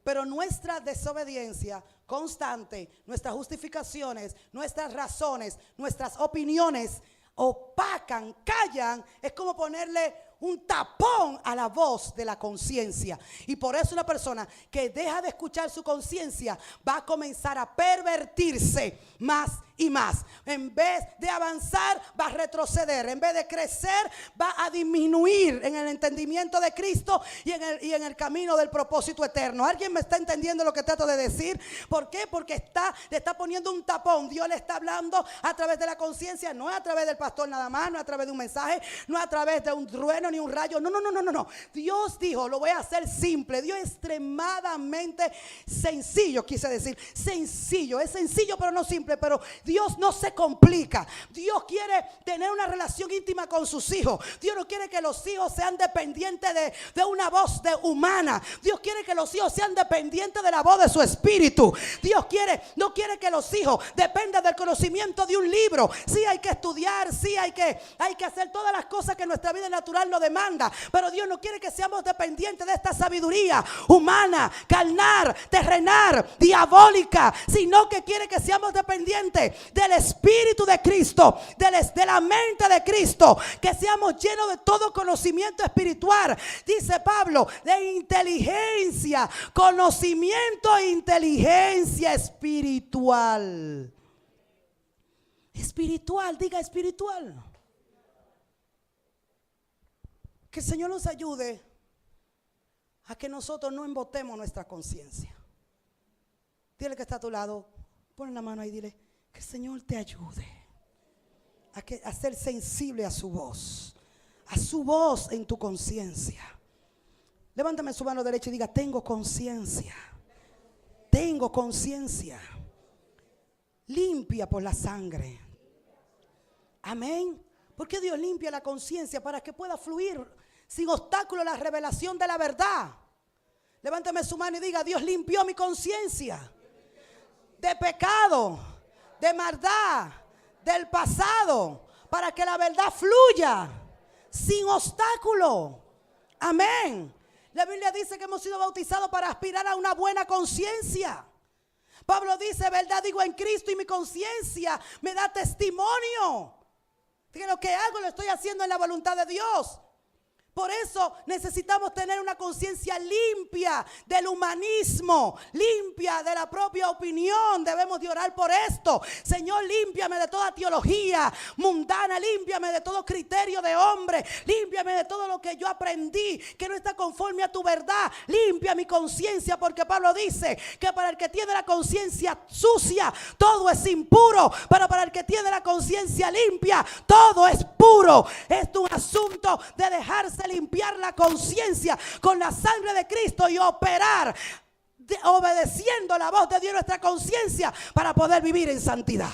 Pero nuestra desobediencia constante, nuestras justificaciones, nuestras razones, nuestras opiniones opacan, callan. Es como ponerle un tapón a la voz de la conciencia. Y por eso una persona que deja de escuchar su conciencia va a comenzar a pervertirse más y más. En vez de avanzar, va a retroceder. En vez de crecer, va a disminuir en el entendimiento de Cristo y en el camino del propósito eterno. ¿Alguien me está entendiendo lo que trato de decir? ¿Por qué? Porque le está poniendo un tapón. Dios le está hablando a través de la conciencia, no es a través del pastor nada más, no es a través de un mensaje, no es a través de un trueno ni un rayo. No. Dios dijo, lo voy a hacer simple. Dios es extremadamente sencillo, quise decir. Sencillo, es sencillo pero no simple. Pero Dios no se complica. Dios quiere tener una relación íntima con sus hijos. Dios no quiere que los hijos sean dependientes de una voz humana. Dios quiere que los hijos sean dependientes de la voz de su espíritu. Dios no quiere que los hijos dependan del conocimiento de un libro. Sí, hay que estudiar, sí, hay que hacer todas las cosas que nuestra vida natural nos demanda. Pero Dios no quiere que seamos dependientes de esta sabiduría humana, carnal, terrenal, diabólica, sino que quiere que seamos dependientes del Espíritu de Cristo, de la mente de Cristo, que seamos llenos de todo conocimiento espiritual. Dice Pablo, de inteligencia, conocimiento e inteligencia espiritual. Espiritual, diga espiritual. Que el Señor nos ayude a que nosotros no embotemos nuestra conciencia. Dile que está a tu lado, pon la mano ahí, dile que el Señor te ayude a ser sensible a su voz en tu conciencia. Levántame su mano derecha y diga, tengo conciencia. Tengo conciencia limpia por la sangre. Amén. Porque Dios limpia la conciencia para que pueda fluir sin obstáculo la revelación de la verdad. Levántame su mano y diga, Dios limpió mi conciencia de pecado, de maldad, del pasado, para que la verdad fluya sin obstáculo. Amén. La Biblia dice que hemos sido bautizados para aspirar a una buena conciencia. Pablo dice, verdad digo en Cristo y mi conciencia me da testimonio que lo que hago lo estoy haciendo en la voluntad de Dios. Por eso necesitamos tener una conciencia limpia del humanismo, limpia de la propia opinión. Debemos de orar por esto. Señor, límpiame de toda teología mundana, límpiame de todo criterio de hombre, límpiame de todo lo que yo aprendí que no está conforme a tu verdad. Limpia mi conciencia, porque Pablo dice que para el que tiene la conciencia sucia todo es impuro, pero para el que tiene la conciencia limpia todo es puro. Esto es un asunto de dejarse limpiar la conciencia con la sangre de Cristo y operar obedeciendo la voz de Dios en nuestra conciencia para poder vivir en santidad,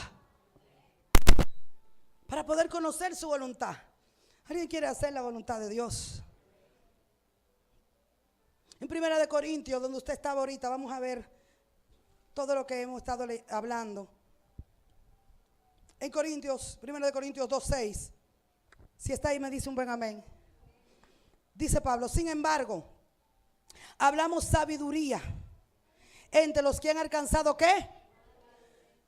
para poder conocer su voluntad. ¿Alguien quiere hacer la voluntad de Dios? En 1 Corintios, donde usted estaba ahorita, vamos a ver todo lo que hemos estado hablando. En 1 Corintios 2:6. Si está ahí me dice un buen amén. Dice Pablo, sin embargo, hablamos sabiduría entre los que han alcanzado ¿qué?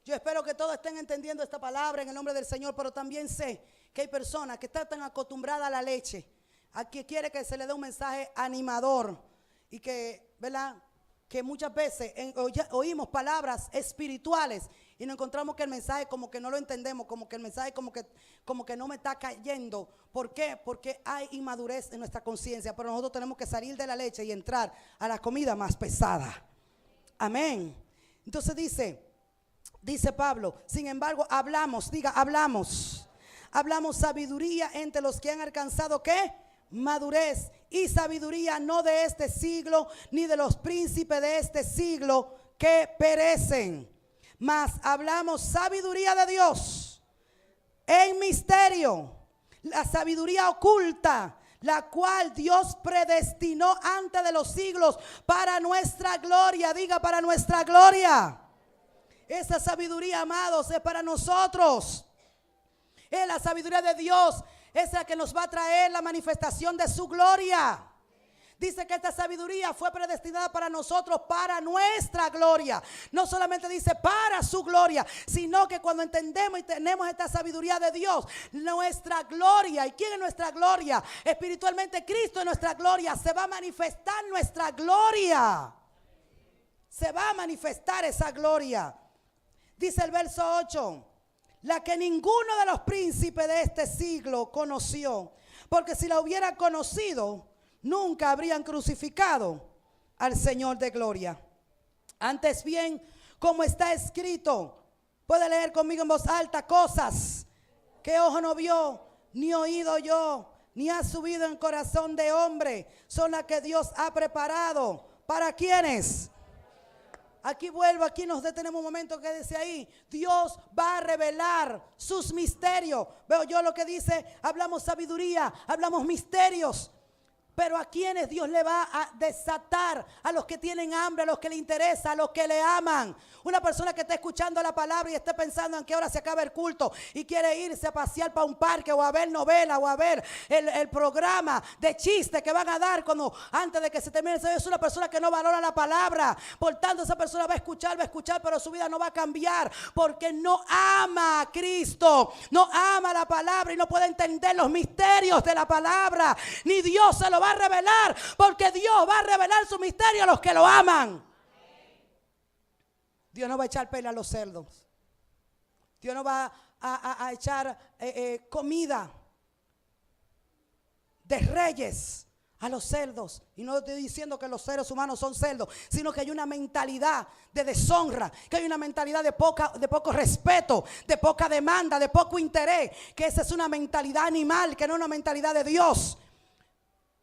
Yo espero que todos estén entendiendo esta palabra en el nombre del Señor, pero también sé que hay personas que están tan acostumbradas a la leche, a que quiere que se le dé un mensaje animador y que, ¿verdad?, que muchas veces oímos palabras espirituales y nos encontramos que el mensaje como que no lo entendemos, como que el mensaje como que no me está cayendo. ¿Por qué? Porque hay inmadurez en nuestra conciencia, pero nosotros tenemos que salir de la leche y entrar a la comida más pesada. Amén. Entonces dice Pablo, sin embargo hablamos sabiduría entre los que han alcanzado ¿qué? Madurez, y sabiduría no de este siglo ni de los príncipes de este siglo que perecen, mas hablamos sabiduría de Dios en misterio, la sabiduría oculta, la cual Dios predestinó antes de los siglos para nuestra gloria. Diga, para nuestra gloria. Esa sabiduría, amados, es para nosotros. Es la sabiduría de Dios, es la que nos va a traer la manifestación de su gloria. Dice que esta sabiduría fue predestinada para nosotros, para nuestra gloria. No solamente dice para su gloria, sino que cuando entendemos y tenemos esta sabiduría de Dios, nuestra gloria. ¿Y quién es nuestra gloria? Espiritualmente Cristo es nuestra gloria. Se va a manifestar nuestra gloria. Se va a manifestar esa gloria. Dice el verso 8, la que ninguno de los príncipes de este siglo conoció, porque si la hubiera conocido, nunca habrían crucificado al Señor de gloria. Antes bien, como está escrito, puede leer conmigo en voz alta, cosas que ojo no vio, ni oído yo, ni ha subido en corazón de hombre, son las que Dios ha preparado. ¿Para quiénes? Aquí vuelvo, aquí nos detenemos un momento que dice ahí, Dios va a revelar sus misterios. Veo yo lo que dice, hablamos sabiduría, hablamos misterios. Pero a quienes Dios le va a desatar, a los que tienen hambre, a los que le interesa, a los que le aman. Una persona que está escuchando la palabra y esté pensando en qué hora se acaba el culto y quiere irse a pasear para un parque o a ver novela o a ver el programa de chistes que van a dar antes de que se termine. Es una persona que no valora la palabra. Por tanto, esa persona va a escuchar, pero su vida no va a cambiar porque no ama a Cristo, no ama la palabra y no puede entender los misterios de la palabra. Ni Dios se lo va a revelar, porque Dios va a revelar su misterio a los que lo aman. Dios no va a echar pele a los cerdos. Dios no va a echar comida de reyes a los cerdos. Y no estoy diciendo que los seres humanos son cerdos, sino que hay una mentalidad de deshonra, que hay una mentalidad de poco respeto, de poca demanda, de poco interés, que esa es una mentalidad animal, que no es una mentalidad de Dios.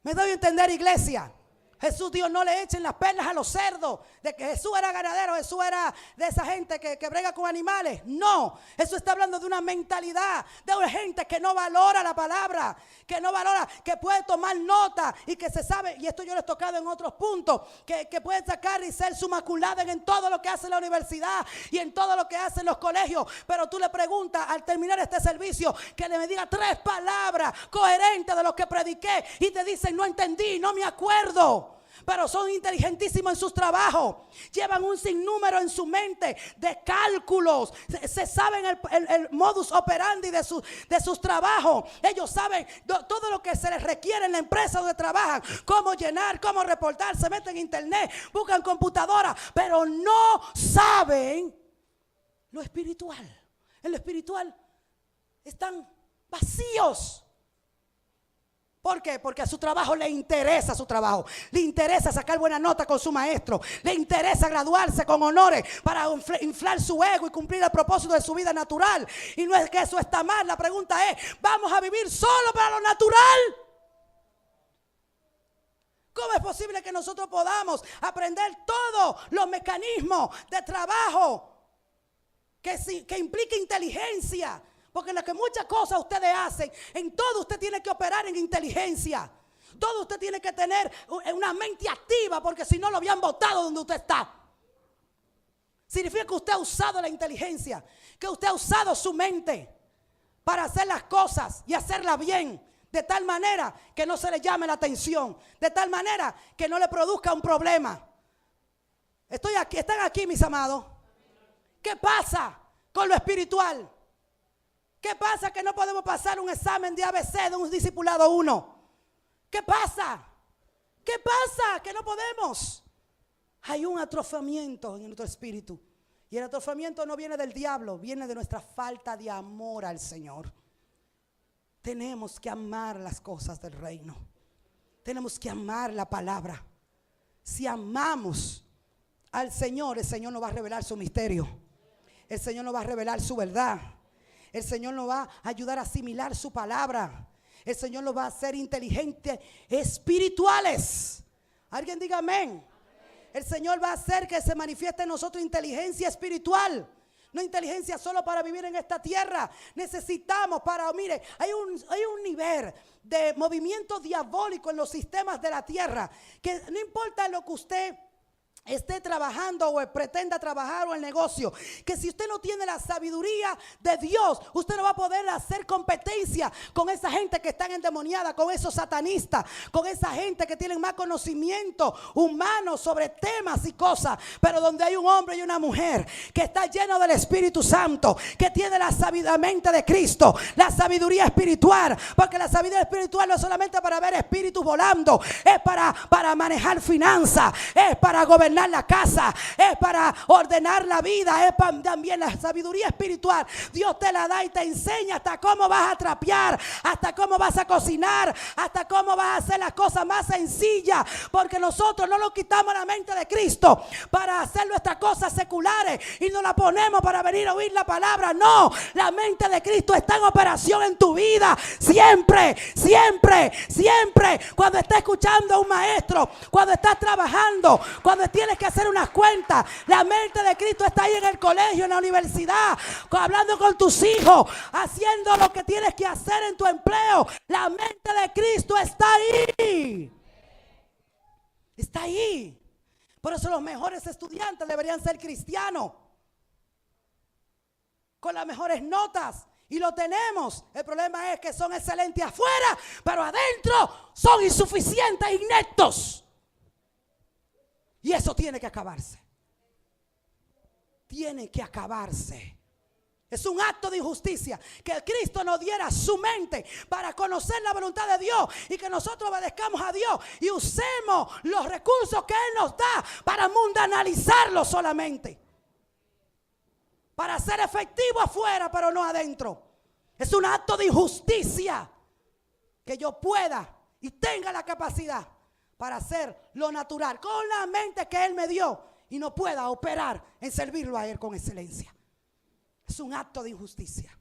¿Me doy a entender, iglesia? Jesús dijo, no le echen las perlas a los cerdos. De que Jesús era ganadero, Jesús era de esa gente que brega con animales. No, eso está hablando de una mentalidad, de una gente que no valora la palabra, que no valora, que puede tomar nota y que se sabe, y esto yo lo he tocado en otros puntos, que puede sacar y ser summa cum laude en todo lo que hace la universidad y en todo lo que hacen los colegios. Pero tú le preguntas al terminar este servicio que le me diga 3 palabras coherentes de lo que prediqué y te dicen, no entendí, no me acuerdo. Pero son inteligentísimos en sus trabajos. Llevan un sinnúmero en su mente de cálculos. Se saben el modus operandi de sus trabajos. Ellos saben todo lo que se les requiere en la empresa donde trabajan. Cómo llenar, cómo reportar. Se meten en internet, buscan computadora. Pero no saben lo espiritual. En lo espiritual están vacíos. ¿Por qué? Porque a su trabajo le interesa su trabajo. Le interesa sacar buena nota con su maestro. Le interesa graduarse con honores para inflar su ego y cumplir el propósito de su vida natural. Y no es que eso está mal. La pregunta es, ¿vamos a vivir solo para lo natural? ¿Cómo es posible que nosotros podamos aprender todos los mecanismos de trabajo que implica inteligencia? Porque lo que muchas cosas ustedes hacen, en todo usted tiene que operar en inteligencia. Todo usted tiene que tener una mente activa, porque si no lo habían botado donde usted está. Significa que usted ha usado la inteligencia, que usted ha usado su mente para hacer las cosas y hacerlas bien, de tal manera que no se le llame la atención, de tal manera que no le produzca un problema. Estoy aquí, están aquí, mis amados. ¿Qué pasa con lo espiritual? ¿Qué pasa que no podemos pasar un examen de ABC de un discipulado 1? ¿Qué pasa? ¿Qué pasa que no podemos? Hay un atrofiamiento en nuestro espíritu. Y el atrofiamiento no viene del diablo, viene de nuestra falta de amor al Señor. Tenemos que amar las cosas del reino. Tenemos que amar la palabra. Si amamos al Señor, el Señor nos va a revelar su misterio. El Señor nos va a revelar su verdad. El Señor nos va a ayudar a asimilar su palabra. El Señor nos va a hacer inteligentes espirituales. Alguien diga amén. El Señor va a hacer que se manifieste en nosotros inteligencia espiritual. No inteligencia solo para vivir en esta tierra. Necesitamos mire, hay un nivel de movimiento diabólico en los sistemas de la tierra, que no importa lo que usted esté trabajando o pretenda trabajar o el negocio, que si usted no tiene la sabiduría de Dios, usted no va a poder hacer competencia con esa gente que están endemoniada, con esos satanistas, con esa gente que tienen más conocimiento humano sobre temas y cosas. Pero donde hay un hombre y una mujer que está lleno del Espíritu Santo, que tiene la mente de Cristo, la sabiduría espiritual, porque la sabiduría espiritual no es solamente para ver espíritus volando, es para manejar finanzas, es para gobernar la casa, es para ordenar la vida, es también la sabiduría espiritual. Dios te la da y te enseña hasta cómo vas a trapear, hasta cómo vas a cocinar, hasta cómo vas a hacer las cosas más sencillas, porque nosotros no nos quitamos la mente de Cristo para hacer nuestras cosas seculares y no la ponemos para venir a oír la palabra. No, la mente de Cristo está en operación en tu vida siempre, siempre, siempre. Cuando estás escuchando a un maestro, cuando estás trabajando, cuando tienes que hacer unas cuentas, la mente de Cristo está ahí en el colegio, en la universidad, hablando con tus hijos, haciendo lo que tienes que hacer en tu empleo. La mente de Cristo está ahí. Está ahí. Por eso los mejores estudiantes deberían ser cristianos, con las mejores notas. Y lo tenemos. El problema es que son excelentes afuera, pero adentro son insuficientes, ineptos. Y eso tiene que acabarse. Tiene que acabarse. Es un acto de injusticia que Cristo nos diera su mente para conocer la voluntad de Dios y que nosotros obedezcamos a Dios y usemos los recursos que Él nos da para mundanalizarlo solamente. Para ser efectivo afuera, pero no adentro. Es un acto de injusticia que yo pueda y tenga la capacidad para hacer lo natural con la mente que Él me dio y no pueda operar en servirlo a Él con excelencia. Es un acto de injusticia.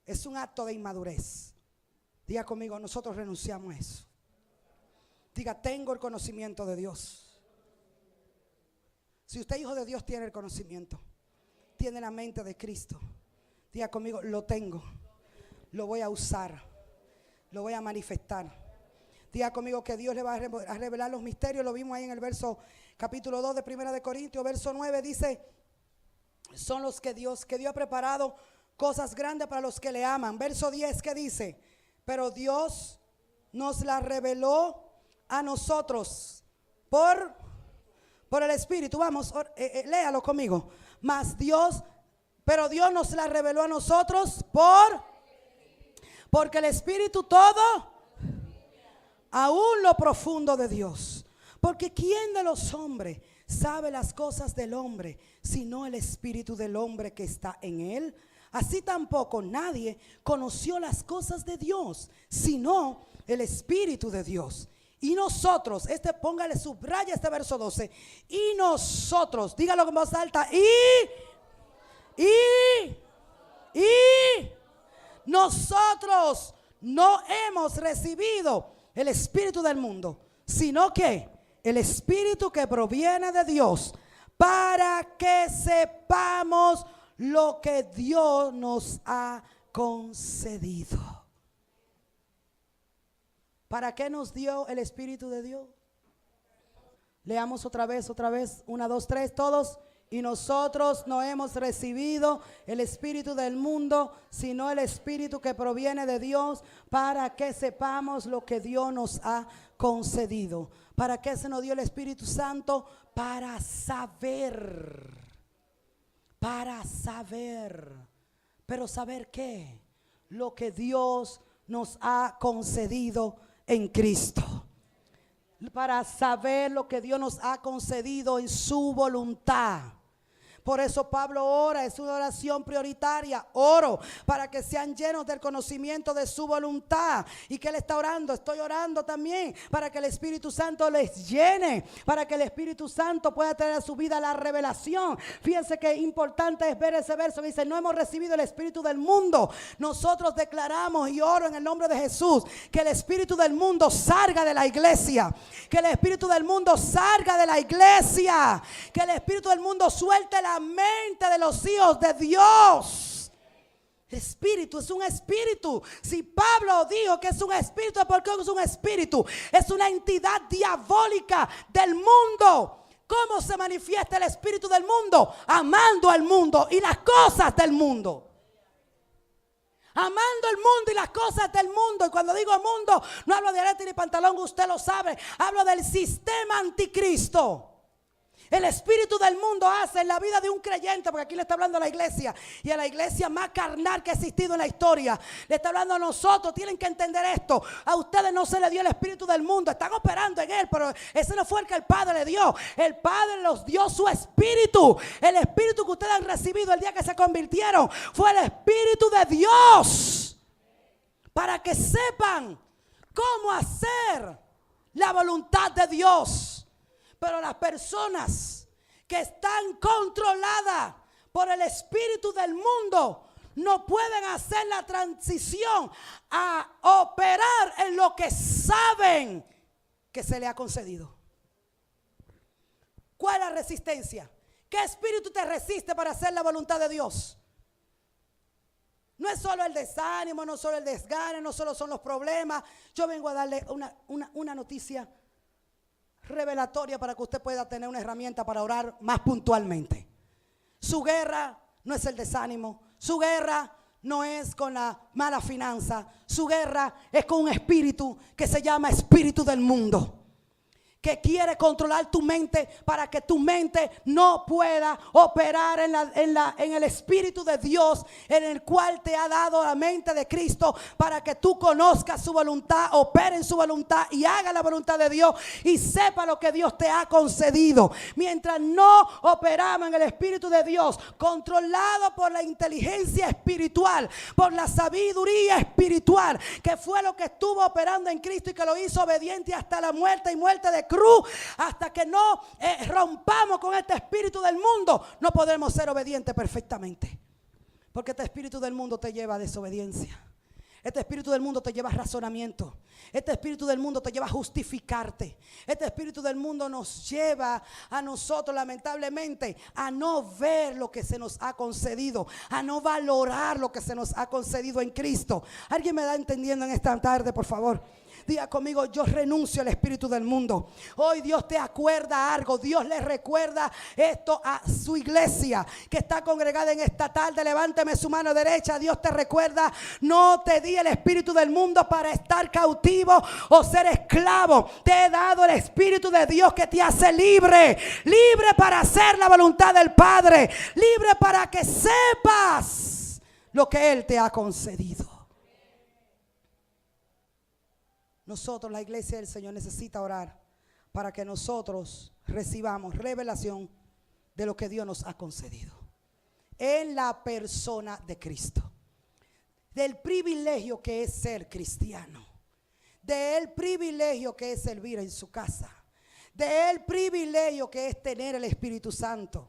Es un acto de inmadurez. Diga conmigo, nosotros renunciamos a eso. Diga, tengo el conocimiento de Dios. Si usted es hijo de Dios, tiene el conocimiento, tiene la mente de Cristo. Diga conmigo, lo tengo, lo voy a usar, lo voy a manifestar. Diga conmigo que Dios le va a revelar los misterios. Lo vimos ahí en el verso capítulo 2 de 1 de Corintios, verso 9, dice: son los que Dios ha preparado cosas grandes para los que le aman. Verso 10, ¿qué dice? Pero Dios nos la reveló a nosotros por el Espíritu. Vamos, léalo conmigo. Pero Dios nos la reveló a nosotros porque el Espíritu todo, aún lo profundo de Dios. Porque ¿quién de los hombres sabe las cosas del hombre, sino el espíritu del hombre que está en él? Así tampoco nadie conoció las cosas de Dios, sino el espíritu de Dios. Y nosotros, póngale subraya este verso 12. Y nosotros, dígalo con voz alta. Y nosotros no hemos recibido el espíritu del mundo, sino que el espíritu que proviene de Dios, para que sepamos lo que Dios nos ha concedido. ¿Para qué nos dio el espíritu de Dios? Leamos otra vez, 1, 2, 3, todos. Y nosotros no hemos recibido el espíritu del mundo, sino el espíritu que proviene de Dios, para que sepamos lo que Dios nos ha concedido. ¿Para qué se nos dio el Espíritu Santo? Para saber. Para saber. ¿Pero saber qué? Lo que Dios nos ha concedido en Cristo. Para saber lo que Dios nos ha concedido en su voluntad. Por eso Pablo ora, es una oración prioritaria. Oro para que sean llenos del conocimiento de su voluntad. ¿Y que él está orando? Estoy orando también para que el Espíritu Santo les llene, para que el Espíritu Santo pueda traer a su vida la revelación. Fíjense que importante es ver ese verso que dice: no hemos recibido el espíritu del mundo. Nosotros declaramos y oro en el nombre de Jesús que el espíritu del mundo salga de la iglesia, que el espíritu del mundo salga de la iglesia, que el espíritu del mundo suelte la la mente de los hijos de Dios. Espíritu es un espíritu. Si Pablo dijo que es un espíritu, es porque es un espíritu. Es una entidad diabólica del mundo. ¿Cómo se manifiesta el espíritu del mundo? Amando al mundo y las cosas del mundo. Amando el mundo y las cosas del mundo. Y cuando digo mundo, no hablo de arete ni pantalón, usted lo sabe. Hablo del sistema anticristo. El espíritu del mundo hace en la vida de un creyente, porque aquí le está hablando a la iglesia, y a la iglesia más carnal que ha existido en la historia. Le está hablando a nosotros. Tienen que entender esto. A ustedes no se le dio el espíritu del mundo. Están operando en él, pero ese no fue el que el Padre le dio. El Padre los dio su espíritu. El espíritu que ustedes han recibido el día que se convirtieron fue el espíritu de Dios, para que sepan cómo hacer la voluntad de Dios. Pero las personas que están controladas por el espíritu del mundo no pueden hacer la transición a operar en lo que saben que se le ha concedido. ¿Cuál es la resistencia? ¿Qué espíritu te resiste para hacer la voluntad de Dios? No es solo el desánimo, no solo el desgane, no solo son los problemas. Yo vengo a darle una noticia revelatoria para que usted pueda tener una herramienta para orar más puntualmente. Su guerra no es el desánimo, su guerra no es con la mala finanza, su guerra es con un espíritu que se llama espíritu del mundo, que quiere controlar tu mente para que tu mente no pueda operar en el espíritu de Dios, en el cual te ha dado la mente de Cristo, para que tú conozcas su voluntad, opere en su voluntad y haga la voluntad de Dios y sepa lo que Dios te ha concedido. Mientras no operamos en el espíritu de Dios, controlado por la inteligencia espiritual, por la sabiduría espiritual, que fue lo que estuvo operando en Cristo y que lo hizo obediente hasta la muerte y muerte de cruz, hasta que no rompamos con este espíritu del mundo, no podremos ser obedientes perfectamente, porque este espíritu del mundo te lleva a desobediencia. Este espíritu del mundo te lleva a razonamiento. Este espíritu del mundo te lleva a justificarte. Este espíritu del mundo nos lleva a nosotros, lamentablemente, a no ver lo que se nos ha concedido, a no valorar lo que se nos ha concedido en Cristo. ¿Alguien me da entendiendo en esta tarde, por favor? Diga conmigo: yo renuncio al espíritu del mundo. Hoy Dios te acuerda algo. Dios le recuerda esto a su iglesia que está congregada en esta tarde. Levánteme su mano derecha. Dios te recuerda: no te di el espíritu del mundo para estar cautivo o ser esclavo. Te he dado el espíritu de Dios que te hace libre. Libre para hacer la voluntad del Padre. Libre para que sepas lo que Él te ha concedido. Nosotros, la iglesia del Señor, necesita orar para que nosotros recibamos revelación de lo que Dios nos ha concedido en la persona de Cristo, del privilegio que es ser cristiano, del privilegio que es servir en su casa, del privilegio que es tener el Espíritu Santo,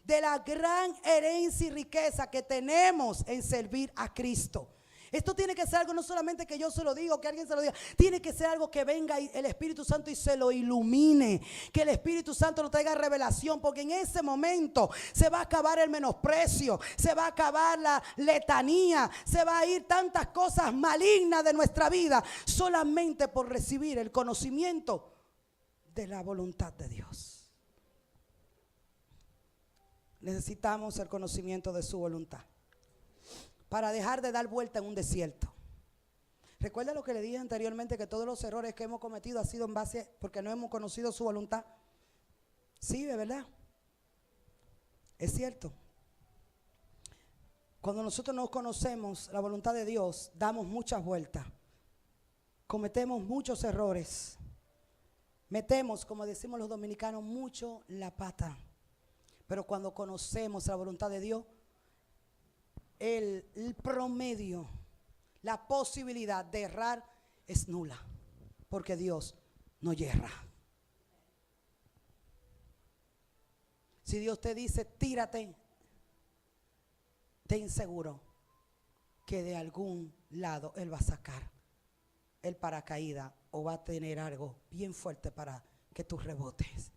de la gran herencia y riqueza que tenemos en servir a Cristo. Esto tiene que ser algo no solamente que yo se lo diga o que alguien se lo diga. Tiene que ser algo que venga el Espíritu Santo y se lo ilumine. Que el Espíritu Santo nos traiga revelación. Porque en ese momento se va a acabar el menosprecio. Se va a acabar la letanía. Se va a ir tantas cosas malignas de nuestra vida. Solamente por recibir el conocimiento de la voluntad de Dios. Necesitamos el conocimiento de su voluntad para dejar de dar vuelta en un desierto. Recuerda lo que le dije anteriormente, que todos los errores que hemos cometido han sido en base porque no hemos conocido su voluntad. Sí, de verdad. Es cierto. Cuando nosotros no conocemos la voluntad de Dios, damos muchas vueltas. Cometemos muchos errores. Metemos, como decimos los dominicanos, mucho la pata. Pero cuando conocemos la voluntad de Dios, el promedio, la posibilidad de errar es nula, porque Dios no yerra. Si Dios te dice tírate, ten seguro que de algún lado Él va a sacar el paracaídas o va a tener algo bien fuerte para que tú rebotes.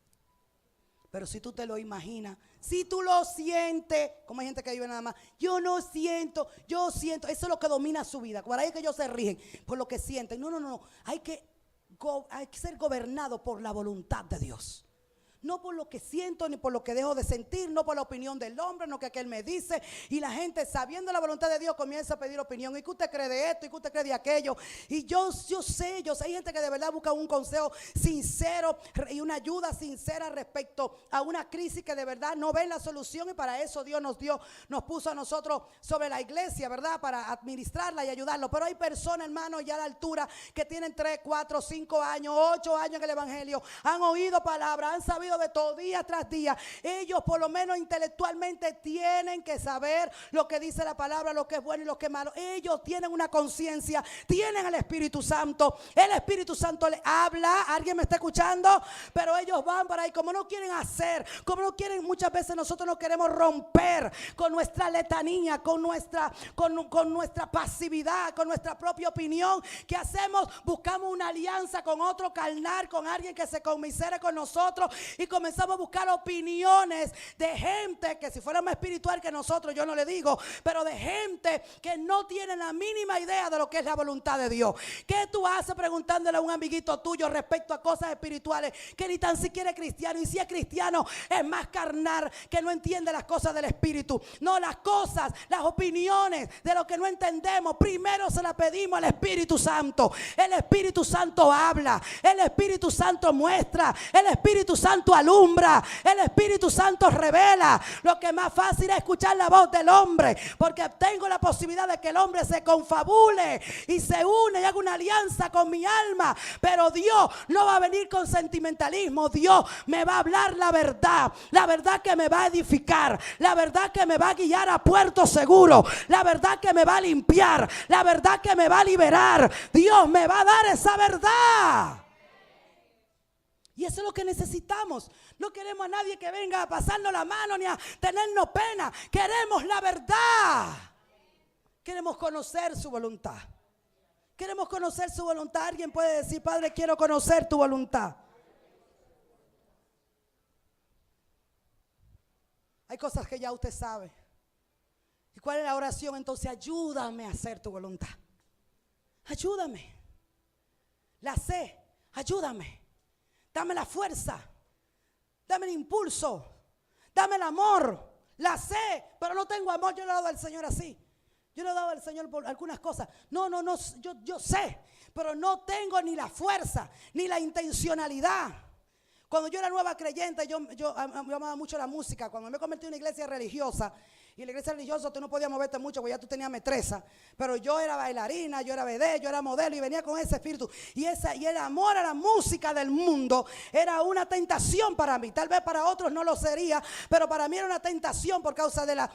Pero si tú te lo imaginas, si tú lo sientes, como hay gente que vive nada más, yo no siento, yo siento, eso es lo que domina su vida. Por ahí es que ellos se rigen por lo que sienten. No, hay que ser gobernado por la voluntad de Dios. No por lo que siento ni por lo que dejo de sentir, no por la opinión del hombre, no que aquel me dice. Y la gente, sabiendo la voluntad de Dios, comienza a pedir opinión. ¿Y qué usted cree de esto? ¿Y qué usted cree de aquello? Y yo sé, hay gente que de verdad busca un consejo sincero y una ayuda sincera respecto a una crisis que de verdad no ven la solución. Y para eso Dios nos puso a nosotros sobre la iglesia, ¿verdad? Para administrarla y ayudarlo. Pero hay personas, hermanos, ya a la altura que tienen 3, 4, 5 años, 8 años en el evangelio, han oído palabras, han sabido de todo día tras día. Ellos por lo menos intelectualmente tienen que saber lo que dice la palabra, lo que es bueno y lo que es malo. Ellos tienen una conciencia, tienen el Espíritu Santo. El Espíritu Santo les habla. ¿Alguien me está escuchando? Pero ellos van para ahí, como no quieren hacer, como no quieren, muchas veces nosotros no queremos romper con nuestra letanía, con nuestra pasividad, con nuestra propia opinión. ¿Qué hacemos? Buscamos una alianza con otro carnal, con alguien que se conmisere con nosotros, y comenzamos a buscar opiniones de gente que si fuera más espiritual que nosotros, yo no le digo, pero de gente que no tiene la mínima idea de lo que es la voluntad de Dios. ¿Qué tú haces preguntándole a un amiguito tuyo respecto a cosas espirituales que ni tan siquiera es cristiano? Y si es cristiano es más carnal, que no entiende las cosas del Espíritu. No, las cosas, las opiniones de lo que no entendemos, primero se las pedimos al Espíritu Santo. El Espíritu Santo habla, el Espíritu Santo muestra, el Espíritu Santo alumbra, el Espíritu Santo revela. Lo que es más fácil es escuchar la voz del hombre, porque tengo la posibilidad de que el hombre se confabule y se une y haga una alianza con mi alma. Pero Dios no va a venir con sentimentalismo. Dios me va a hablar la verdad que me va a edificar, la verdad que me va a guiar a puerto seguro, la verdad que me va a limpiar, la verdad que me va a liberar. Dios me va a dar esa verdad. Y eso es lo que necesitamos. No queremos a nadie que venga a pasarnos la mano ni a tenernos pena. Queremos la verdad. Queremos conocer su voluntad. Queremos conocer su voluntad. Alguien puede decir: Padre, quiero conocer tu voluntad. Hay cosas que ya usted sabe. ¿Y cuál es la oración? Entonces, ayúdame a hacer tu voluntad. Ayúdame. La sé. Ayúdame. Dame la fuerza, dame el impulso, dame el amor. La sé, pero no tengo amor. Yo le he dado al Señor así. Yo le he dado al Señor por algunas cosas. No, yo sé, pero no tengo ni la fuerza, ni la intencionalidad. Cuando yo era nueva creyente, yo amaba mucho la música. Cuando me convertí en una iglesia religiosa, y en la iglesia religiosa tú no podías moverte mucho porque ya tú tenías metresa. Pero yo era bailarina, yo era vedette, yo era modelo y venía con ese espíritu. Y el amor a la música del mundo era una tentación para mí. Tal vez para otros no lo sería, pero para mí era una tentación por causa de la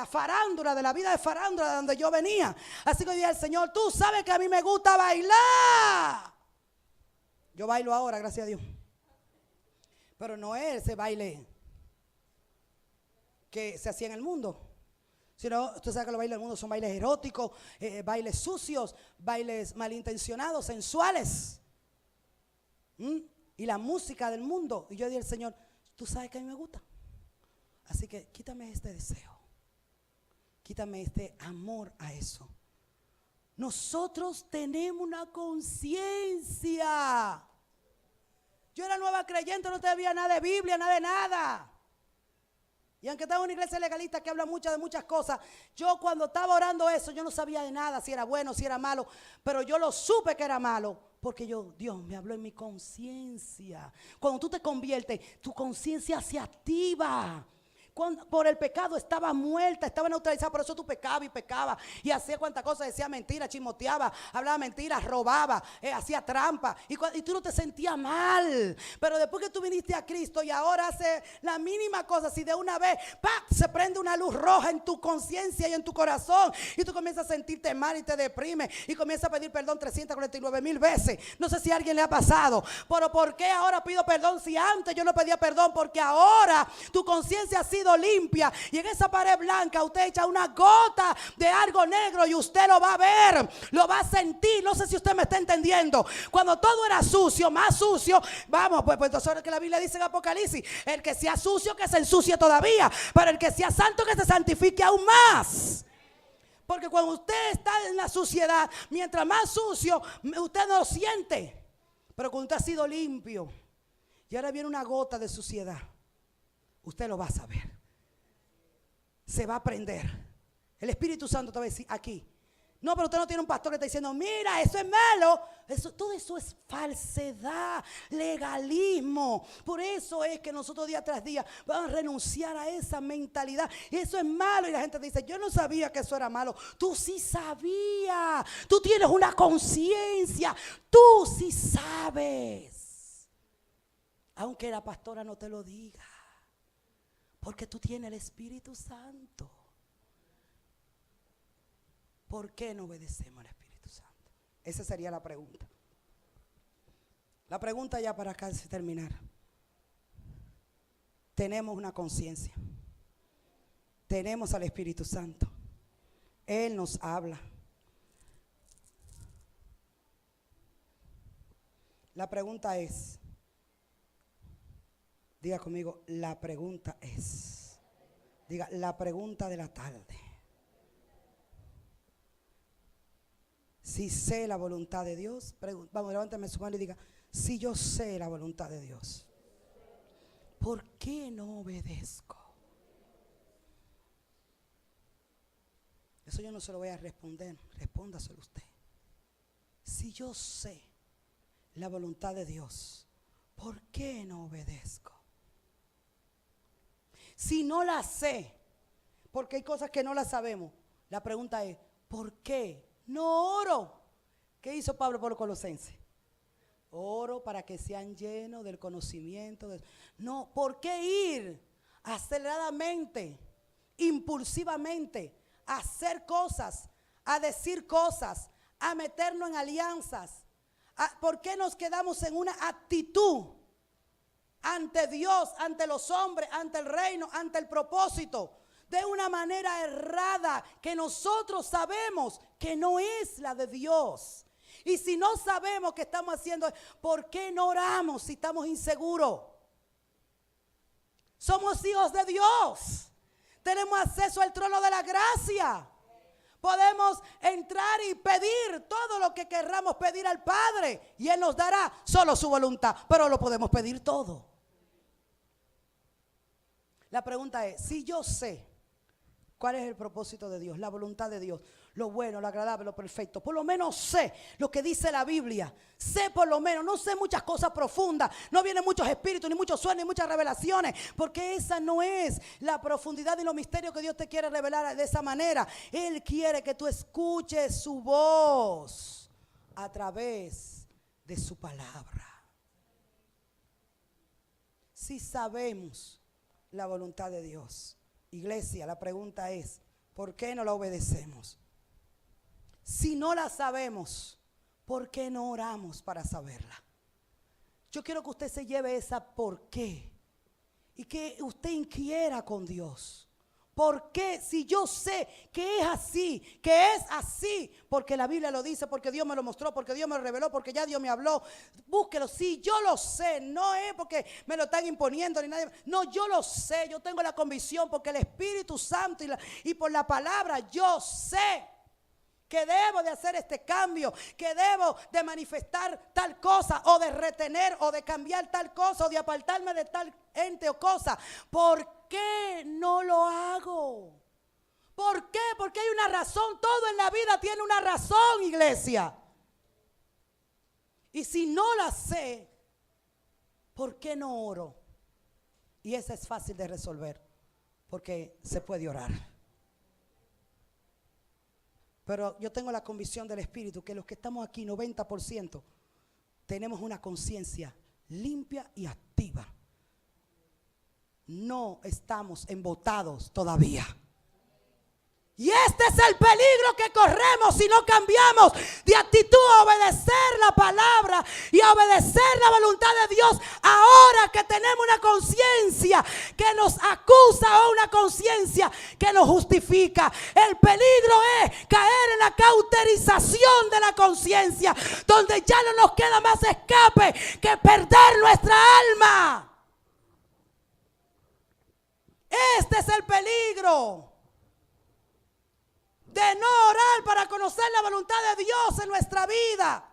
farándula, de la vida de farándula de donde yo venía. Así que yo dije al Señor: tú sabes que a mí me gusta bailar. Yo bailo ahora, gracias a Dios. Pero no es ese baile que se hacía en el mundo, sino, usted sabe que los bailes del mundo son bailes eróticos, bailes sucios, bailes malintencionados, sensuales. Y la música del mundo. Y yo dije al Señor: tú sabes que a mí me gusta, así que quítame este deseo, quítame este amor a eso. Nosotros tenemos una conciencia. Yo era nueva creyente, no sabía nada de Biblia, nada de nada. Y aunque estaba en una iglesia legalista que habla mucho de muchas cosas, yo cuando estaba orando eso, yo no sabía de nada, si era bueno, si era malo, pero yo lo supe que era malo, porque Dios me habló en mi conciencia. Cuando tú te conviertes, tu conciencia se activa. Por el pecado estaba muerta, estaba neutralizada, por eso tú pecabas y pecabas y hacía cuantas cosas, decía mentiras, chismoteaba, hablaba mentiras, robaba, hacía trampa y tú no te sentías mal. Pero después que tú viniste a Cristo y ahora hace la mínima cosa, si de una vez se prende una luz roja en tu conciencia y en tu corazón y tú comienzas a sentirte mal y te deprime y comienzas a pedir perdón 349,000 veces. No sé si a alguien le ha pasado, pero ¿por qué ahora pido perdón si antes yo no pedía perdón? Porque ahora tu conciencia ha sido sido limpia y en esa pared blanca usted echa una gota de algo negro y usted lo va a ver, lo va a sentir. No sé si usted me está entendiendo. Cuando todo era sucio, más sucio, vamos, pues entonces ahora que la Biblia dice en Apocalipsis, el que sea sucio que se ensucie todavía, pero el que sea santo que se santifique aún más. Porque cuando usted está en la suciedad, mientras más sucio, usted no lo siente. Pero cuando usted ha sido limpio y ahora viene una gota de suciedad, usted lo va a saber. Se va a aprender. El Espíritu Santo te va a decir aquí. No, pero usted no tiene un pastor que está diciendo, mira, eso es malo. Todo eso es falsedad, legalismo. Por eso es que nosotros día tras día vamos a renunciar a esa mentalidad. Y eso es malo. Y la gente dice, yo no sabía que eso era malo. Tú sí sabías. Tú tienes una conciencia. Tú sí sabes. Aunque la pastora no te lo diga. Porque tú tienes el Espíritu Santo. ¿Por qué no obedecemos al Espíritu Santo? Esa sería la pregunta. La pregunta ya para casi terminar. Tenemos una conciencia. Tenemos al Espíritu Santo. Él nos habla. La pregunta es, diga conmigo, la pregunta es, diga, la pregunta de la tarde. Si sé la voluntad de Dios, vamos, levántame su mano y diga, si yo sé la voluntad de Dios, ¿por qué no obedezco? Eso yo no se lo voy a responder, respóndaselo usted. Si yo sé la voluntad de Dios, ¿por qué no obedezco? Si no la sé, porque hay cosas que no las sabemos, la pregunta es, ¿por qué no oro? ¿Qué hizo Pablo por los colosenses? Oro para que sean llenos del conocimiento. No, ¿por qué ir aceleradamente, impulsivamente, a hacer cosas, a decir cosas, a meternos en alianzas? ¿Por qué nos quedamos en una actitud ante Dios, ante los hombres, ante el reino, ante el propósito, de una manera errada que nosotros sabemos que no es la de Dios? Y si no sabemos qué estamos haciendo, ¿por qué no oramos si estamos inseguros? Somos hijos de Dios. Tenemos acceso al trono de la gracia. Podemos entrar y pedir todo lo que querramos pedir al Padre y Él nos dará solo su voluntad, pero lo podemos pedir todo. La pregunta es, si yo sé cuál es el propósito de Dios, la voluntad de Dios, lo bueno, lo agradable, lo perfecto, por lo menos sé lo que dice la Biblia, sé por lo menos, no sé muchas cosas profundas, no vienen muchos espíritus, ni muchos sueños, ni muchas revelaciones, porque esa no es la profundidad y los misterios que Dios te quiere revelar de esa manera. Él quiere que tú escuches su voz a través de su palabra. Si sabemos la voluntad de Dios, iglesia, la pregunta es, ¿por qué no la obedecemos? Si no la sabemos, ¿por qué no oramos para saberla? Yo quiero que usted se lleve esa por qué y que usted inquiera con Dios. ¿Por qué? Si yo sé que es así, porque la Biblia lo dice, porque Dios me lo mostró, porque Dios me lo reveló, porque ya Dios me habló, búsquelo. Si yo lo sé, no es porque me lo están imponiendo ni nadie. No, yo lo sé, yo tengo la convicción porque el Espíritu Santo y por la palabra yo sé que debo de hacer este cambio, que debo de manifestar tal cosa, o de retener, o de cambiar tal cosa, o de apartarme de tal ente o cosa. ¿Por qué no lo hago? ¿Por qué? Porque hay una razón. Todo en la vida tiene una razón, iglesia. Y si no la sé, ¿por qué no oro? Y esa es fácil de resolver, porque se puede orar. Pero yo tengo la convicción del Espíritu que los que estamos aquí, 90%, tenemos una conciencia limpia y activa. No estamos embotados todavía. Y este es el peligro que corremos si no cambiamos de actitud a obedecer la palabra y a obedecer la voluntad de Dios. Ahora que tenemos una conciencia que nos acusa o una conciencia que nos justifica. El peligro es caer en la cauterización de la conciencia, donde ya no nos queda más escape que perder nuestra alma. Este es el peligro de no orar para conocer la voluntad de Dios en nuestra vida.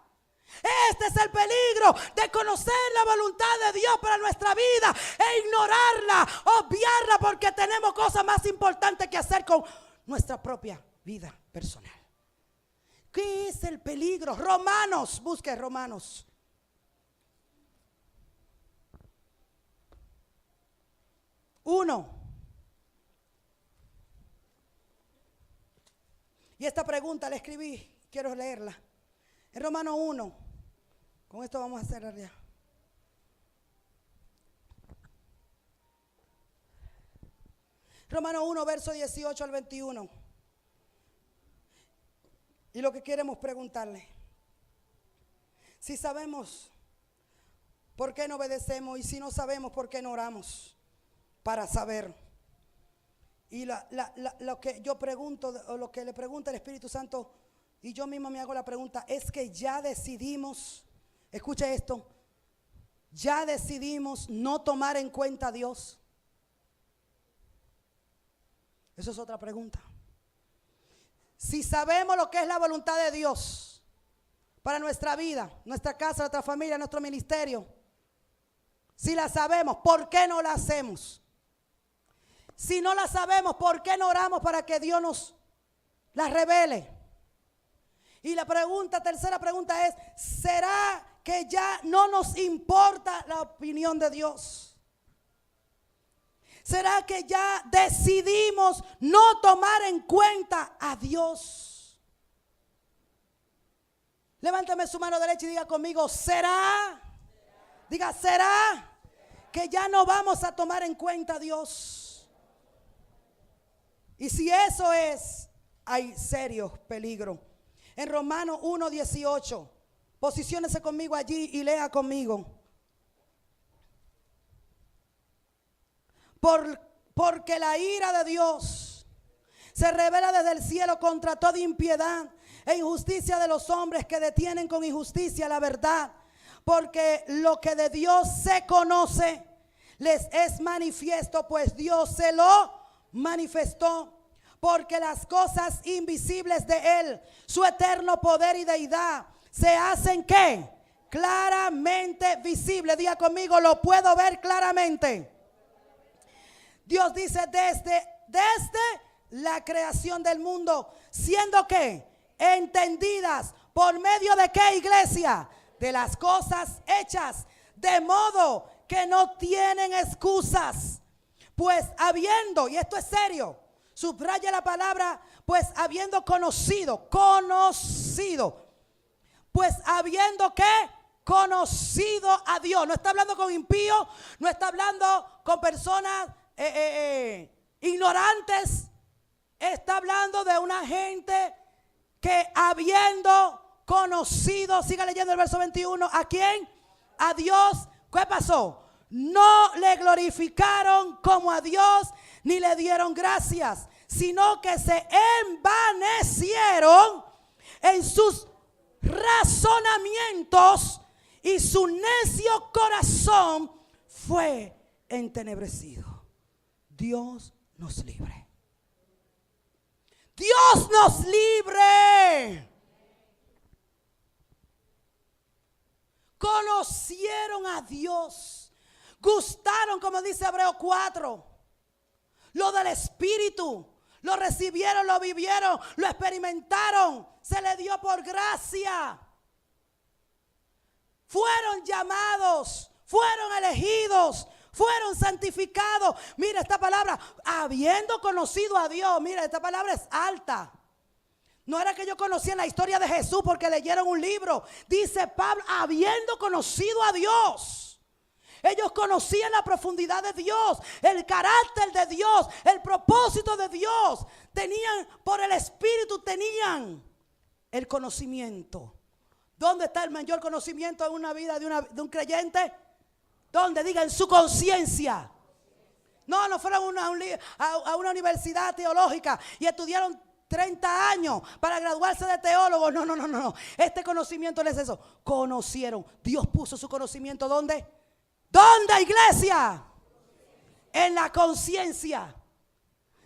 Este es el peligro de conocer la voluntad de Dios para nuestra vida e ignorarla, obviarla, porque tenemos cosas más importantes que hacer con nuestra propia vida personal. ¿Qué es el peligro? Romanos, busque Romanos. Y esta pregunta la escribí, quiero leerla. En Romanos 1, con esto vamos a cerrar ya. Romanos 1, verso 18 al 21. Y lo que queremos preguntarle, si sabemos por qué no obedecemos y si no sabemos por qué no oramos, para saber. Y lo que yo pregunto, o lo que le pregunta el Espíritu Santo, y yo mismo me hago la pregunta, es que ya decidimos, escuche esto, ya decidimos no tomar en cuenta a Dios. Eso es otra pregunta. Si sabemos lo que es la voluntad de Dios para nuestra vida, nuestra casa, nuestra familia, nuestro ministerio, si la sabemos, ¿por qué no la hacemos? Si no la sabemos, ¿por qué no oramos para que Dios nos la revele? Y la tercera pregunta es, ¿será que ya no nos importa la opinión de Dios? ¿Será que ya decidimos no tomar en cuenta a Dios? Levántame su mano derecha y diga conmigo, ¿será? Diga, ¿será que ya no vamos a tomar en cuenta a Dios? Y si eso es, hay serio peligro. En Romanos 1:18, posiciónese conmigo allí y lea conmigo. Porque la ira de Dios se revela desde el cielo contra toda impiedad e injusticia de los hombres que detienen con injusticia la verdad. Porque lo que de Dios se conoce les es manifiesto, pues Dios se lo manifestó. Porque las cosas invisibles de Él, su eterno poder y deidad, se hacen ¿qué? Claramente visibles. Diga conmigo, lo puedo ver claramente. Dios dice desde la creación del mundo, siendo ¿qué? Entendidas por medio de ¿qué, iglesia? De las cosas hechas, de modo que no tienen excusas. Pues habiendo, y esto es serio, subraya la palabra, pues habiendo conocido, pues habiendo ¿qué? Conocido a Dios. No está hablando con impíos, no está hablando con personas ignorantes, está hablando de una gente que habiendo conocido, siga leyendo el verso 21, ¿a quién? A Dios. ¿Qué pasó? No le glorificaron como a Dios, ni le dieron gracias, sino que se envanecieron en sus razonamientos y su necio corazón fue entenebrecido. Dios nos libre. Dios nos libre. Conocieron a Dios. Gustaron, como dice Hebreos 4, lo del Espíritu. Lo recibieron, lo vivieron, lo experimentaron. Se le dio por gracia. Fueron llamados, fueron elegidos, fueron santificados. Mira esta palabra, habiendo conocido a Dios. Mira, esta palabra es alta. No era que yo conocía la historia de Jesús porque leyeron un libro. Dice Pablo, habiendo conocido a Dios. Ellos conocían la profundidad de Dios, el carácter de Dios, el propósito de Dios. Tenían, por el Espíritu, tenían el conocimiento. ¿Dónde está el mayor conocimiento en una vida de un creyente? ¿Dónde? Diga, en su conciencia. No fueron a una universidad teológica y estudiaron 30 años para graduarse de teólogos. No. Este conocimiento no es eso. Conocieron. Dios puso su conocimiento ¿dónde? ¿Dónde, iglesia? En la conciencia.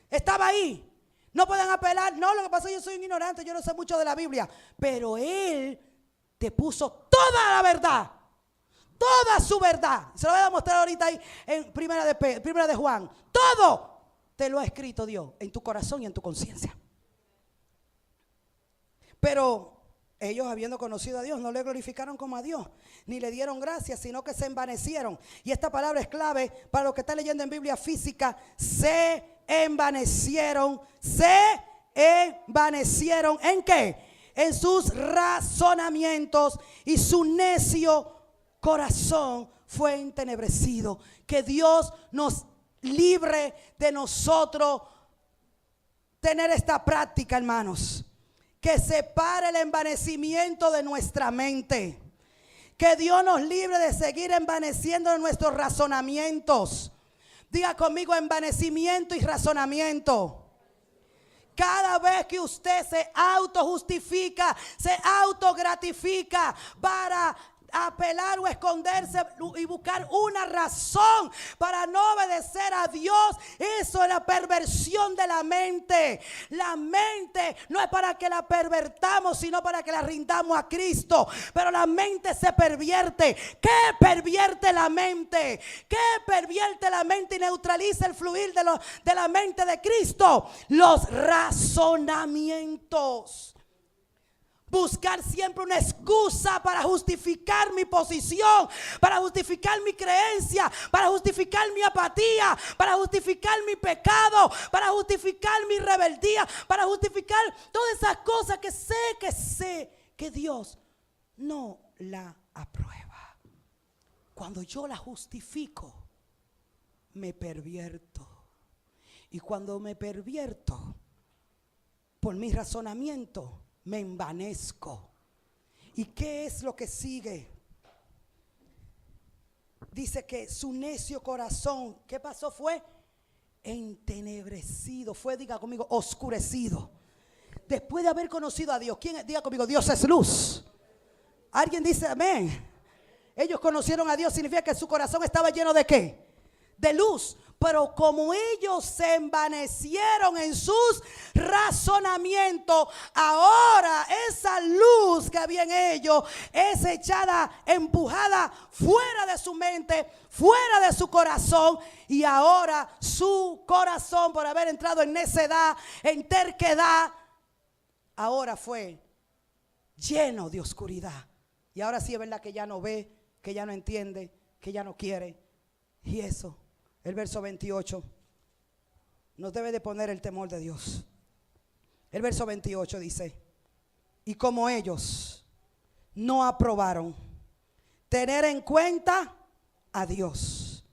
Estaba ahí. No pueden apelar. No, lo que pasa es que yo soy un ignorante, yo no sé mucho de la Biblia. Pero Él te puso toda la verdad. Toda su verdad. Se lo voy a mostrar ahorita ahí en primera de Juan. Todo te lo ha escrito Dios en tu corazón y en tu conciencia. Pero ellos, habiendo conocido a Dios, no le glorificaron como a Dios, ni le dieron gracias, sino que se envanecieron. Y esta palabra es clave para los que están leyendo en Biblia física. Se envanecieron. ¿Se envanecieron en qué? En sus razonamientos, y su necio corazón fue entenebrecido. Que Dios nos libre de nosotros tener esta práctica, hermanos. Que separe el envanecimiento de nuestra mente. Que Dios nos libre de seguir envaneciendo nuestros razonamientos. Diga conmigo, envanecimiento y razonamiento. Cada vez que usted se autojustifica, se autogratifica para apelar o esconderse y buscar una razón para no obedecer a Dios, eso es la perversión de la mente. La mente no es para que la pervertamos, sino para que la rindamos a Cristo. Pero la mente se pervierte. ¿Qué pervierte la mente? ¿Qué pervierte la mente y neutraliza el fluir de la mente de Cristo? Los razonamientos. Buscar siempre una excusa para justificar mi posición, para justificar mi creencia, para justificar mi apatía, para justificar mi pecado, para justificar mi rebeldía, para justificar todas esas cosas que sé que Dios no la aprueba. Cuando yo la justifico, me pervierto. Y cuando me pervierto por mi razonamiento, me envanezco. ¿Y qué es lo que sigue? Dice que su necio corazón, ¿qué pasó? Fue entenebrecido. Fue, diga conmigo, oscurecido. Después de haber conocido a Dios. ¿Quién? Diga conmigo, Dios es luz. ¿Alguien dice amén? Ellos conocieron a Dios, significa que su corazón estaba lleno ¿de qué? De luz. Pero como ellos se envanecieron en sus razonamientos, ahora esa luz que había en ellos es echada, empujada fuera de su mente, fuera de su corazón. Y ahora su corazón, por haber entrado en necedad, en terquedad, ahora fue lleno de oscuridad. Y ahora sí es verdad que ya no ve, que ya no entiende, que ya no quiere. Y eso, el verso 28 nos debe de poner el temor de Dios. El verso 28 dice: y como ellos no aprobaron tener en cuenta a Dios,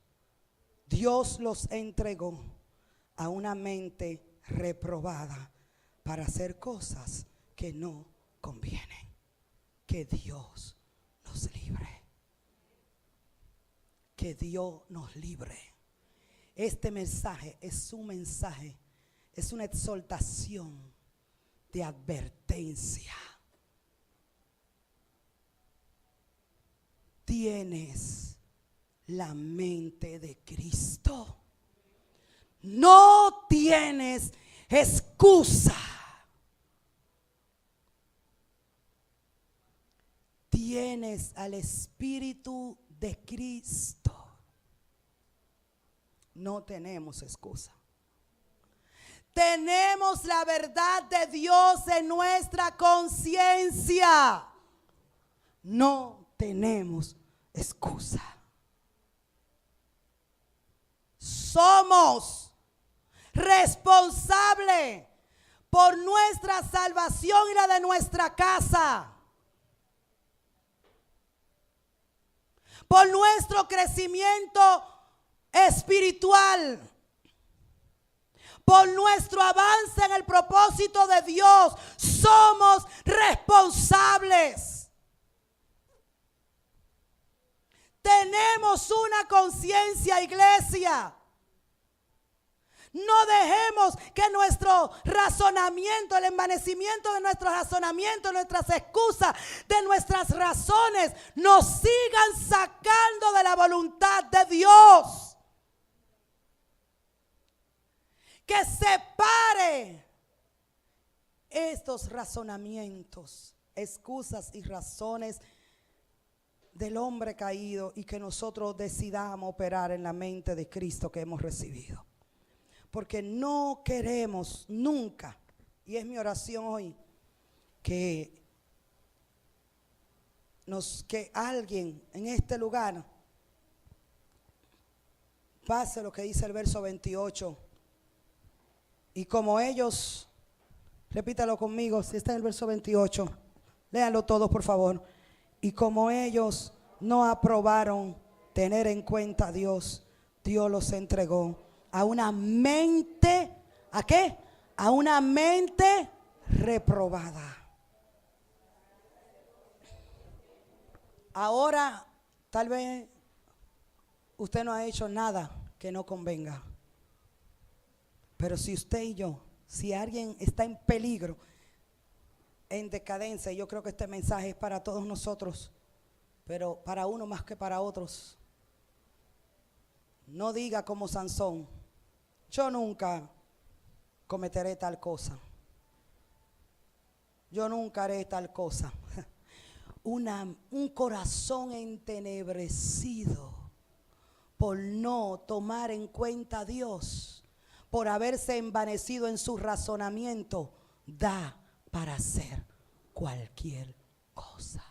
Dios los entregó a una mente reprobada para hacer cosas que no convienen. Que Dios nos libre. Que Dios nos libre. Este mensaje es un mensaje, es una exhortación de advertencia. Tienes la mente de Cristo. No tienes excusa. Tienes al Espíritu de Cristo. No tenemos excusa. Tenemos la verdad de Dios en nuestra conciencia. No tenemos excusa. Somos responsables por nuestra salvación y la de nuestra casa. por nuestro crecimiento espiritual, por nuestro avance en el propósito de Dios. Somos responsables. Tenemos una conciencia, iglesia. No dejemos que nuestro razonamiento, el envanecimiento de nuestro razonamiento, nuestras excusas, de nuestras razones, nos sigan sacando de la voluntad de Dios. Que separe estos razonamientos, excusas y razones del hombre caído, y que nosotros decidamos operar en la mente de Cristo que hemos recibido. Porque no queremos nunca, y es mi oración hoy, que alguien en este lugar pase lo que dice el verso 28. Y como ellos, repítalo conmigo, si está en el verso 28, léanlo todos por favor. Y como ellos no aprobaron tener en cuenta a Dios, Dios los entregó a una mente, ¿a qué? A una mente reprobada. Ahora, tal vez usted no ha hecho nada que no convenga. Pero si usted y yo, si alguien está en peligro, en decadencia, yo creo que este mensaje es para todos nosotros, pero para uno más que para otros. No diga como Sansón: yo nunca cometeré tal cosa. Yo nunca haré tal cosa. Un corazón entenebrecido por no tomar en cuenta a Dios, por haberse envanecido en su razonamiento, da para hacer cualquier cosa.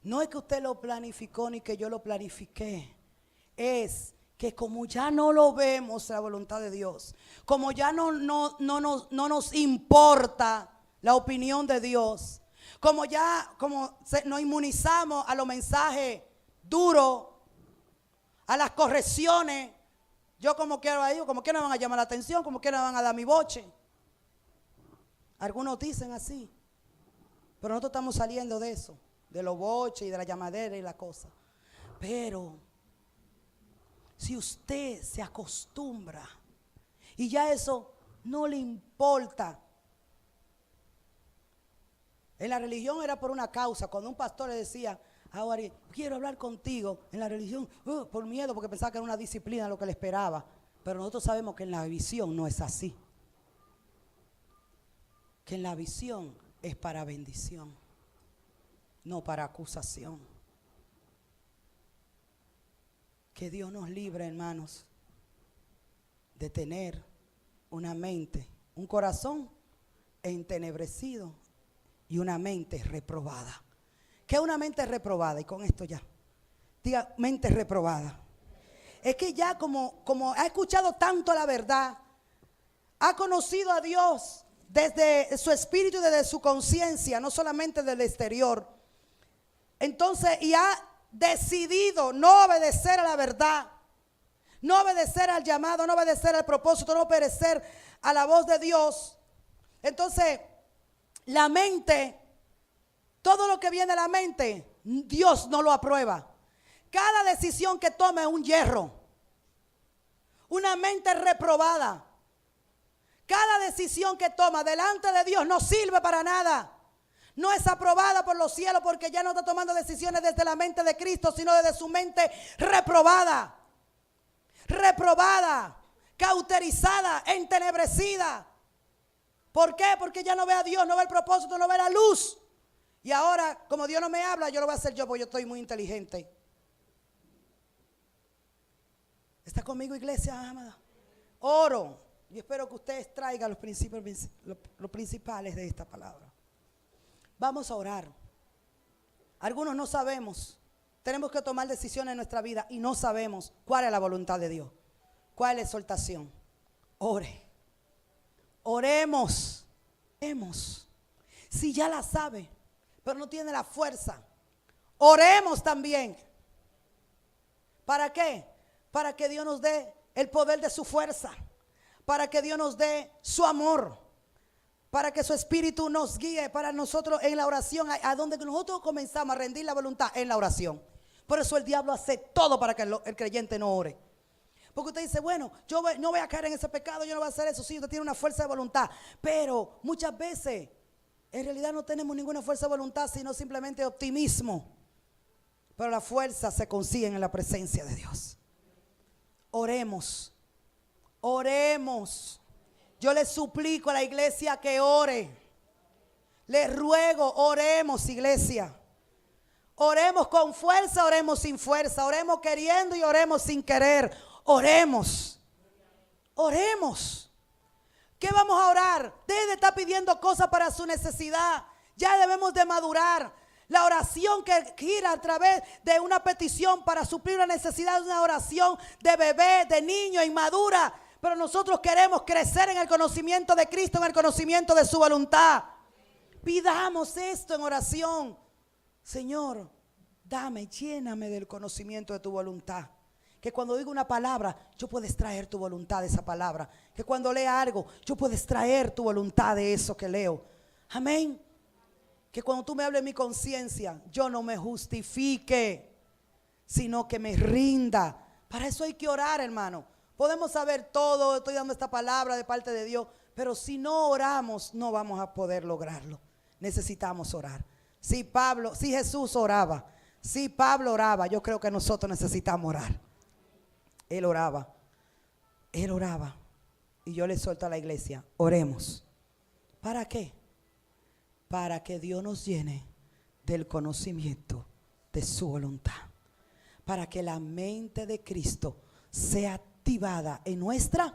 No es que usted lo planificó ni que yo lo planifiqué. Es que como ya no lo vemos la voluntad de Dios, como ya no nos importa la opinión de Dios, como nos inmunizamos a los mensajes duros, a las correcciones, yo como quiero a ellos, como que no van a llamar la atención, como que no van a dar mi boche. Algunos dicen así, pero nosotros estamos saliendo de eso, de los boches y de la llamadera y la cosa. Pero si usted se acostumbra y ya eso no le importa. En la religión era por una causa. Cuando un pastor le decía: ahora quiero hablar contigo, en la religión, por miedo, porque pensaba que era una disciplina lo que le esperaba. Pero nosotros sabemos que en la visión no es así. Que en la visión es para bendición, no para acusación. Que Dios nos libre, hermanos, de tener una mente, un corazón entenebrecido y una mente reprobada. ¿Qué es una mente reprobada? Y con esto ya, diga: mente reprobada. Es que ya como ha escuchado tanto la verdad, ha conocido a Dios desde su espíritu y desde su conciencia, no solamente del exterior. Entonces, y ha decidido no obedecer a la verdad, no obedecer al llamado, no obedecer al propósito, no obedecer a la voz de Dios. Entonces, la mente, todo lo que viene a la mente, Dios no lo aprueba. Cada decisión que tome es un hierro, una mente reprobada. Cada decisión que toma delante de Dios no sirve para nada. No es aprobada por los cielos, porque ya no está tomando decisiones desde la mente de Cristo, sino desde su mente reprobada. Reprobada, cauterizada, entenebrecida. ¿Por qué? Porque ya no ve a Dios, no ve el propósito, no ve la luz. Y ahora, como Dios no me habla, yo lo voy a hacer yo, porque yo estoy muy inteligente. ¿Está conmigo, iglesia amada? Oro. Yo espero que usted extraiga los principales de esta palabra. Vamos a orar. Algunos no sabemos. Tenemos que tomar decisiones en nuestra vida y no sabemos cuál es la voluntad de Dios. ¿Cuál es la exhortación? Ore. Oremos. Oremos. Si ya la sabe, pero no tiene la fuerza. Oremos también. ¿Para qué? Para que Dios nos dé el poder de su fuerza, para que Dios nos dé su amor, para que su espíritu nos guíe para nosotros en la oración, a donde nosotros comenzamos a rendir la voluntad en la oración. Por eso el diablo hace todo para que el creyente no ore. Porque usted dice, bueno, yo no voy a caer en ese pecado, yo no voy a hacer eso. Sí, usted tiene una fuerza de voluntad, pero muchas veces en realidad no tenemos ninguna fuerza de voluntad, sino simplemente optimismo. Pero la fuerza se consigue en la presencia de Dios. Oremos, oremos. Yo le suplico a la iglesia que ore. Le ruego, oremos, iglesia. Oremos con fuerza, oremos sin fuerza. Oremos queriendo y oremos sin querer. Oremos. Oremos. ¿Qué vamos a orar? Deje de estar pidiendo cosas para su necesidad. Ya debemos de madurar. La oración que gira a través de una petición para suplir una necesidad es una oración de bebé, de niño, inmadura. Pero nosotros queremos crecer en el conocimiento de Cristo, en el conocimiento de su voluntad. Pidamos esto en oración. Señor, dame, lléname del conocimiento de tu voluntad. Que cuando digo una palabra, yo pueda extraer tu voluntad de esa palabra. Que cuando lea algo, yo pueda extraer tu voluntad de eso que leo. Amén. Que cuando tú me hables mi conciencia, yo no me justifique, sino que me rinda. Para eso hay que orar, hermano. Podemos saber todo, estoy dando esta palabra de parte de Dios, pero si no oramos, no vamos a poder lograrlo. Necesitamos orar. Si Jesús oraba, si Pablo oraba, yo creo que nosotros necesitamos orar. Él oraba. Él oraba. Y yo le suelto a la iglesia, oremos. ¿Para qué? Para que Dios nos llene del conocimiento de su voluntad. Para que la mente de Cristo sea activada en nuestra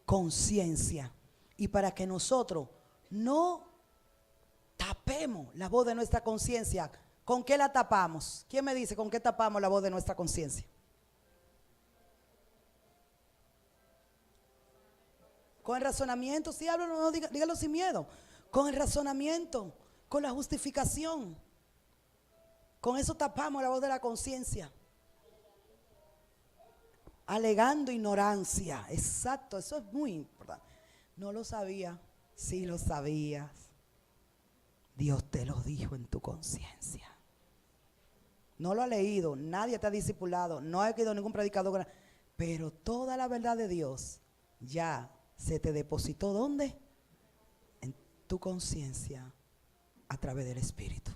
conciencia. Y para que nosotros no tapemos la voz de nuestra conciencia. ¿Con qué la tapamos? ¿Quién me dice con qué tapamos la voz de nuestra conciencia? Con el razonamiento, sí, háblalo, no, dígalo sin miedo. Con el razonamiento, con la justificación. Con eso tapamos la voz de la conciencia. Alegando ignorancia. Exacto, eso es muy importante. No lo sabía, sí lo sabías. Dios te lo dijo en tu conciencia. No lo ha leído, nadie te ha discipulado, no ha quedado ningún predicador. Pero toda la verdad de Dios ya se te depositó, ¿dónde? En tu conciencia a través del Espíritu.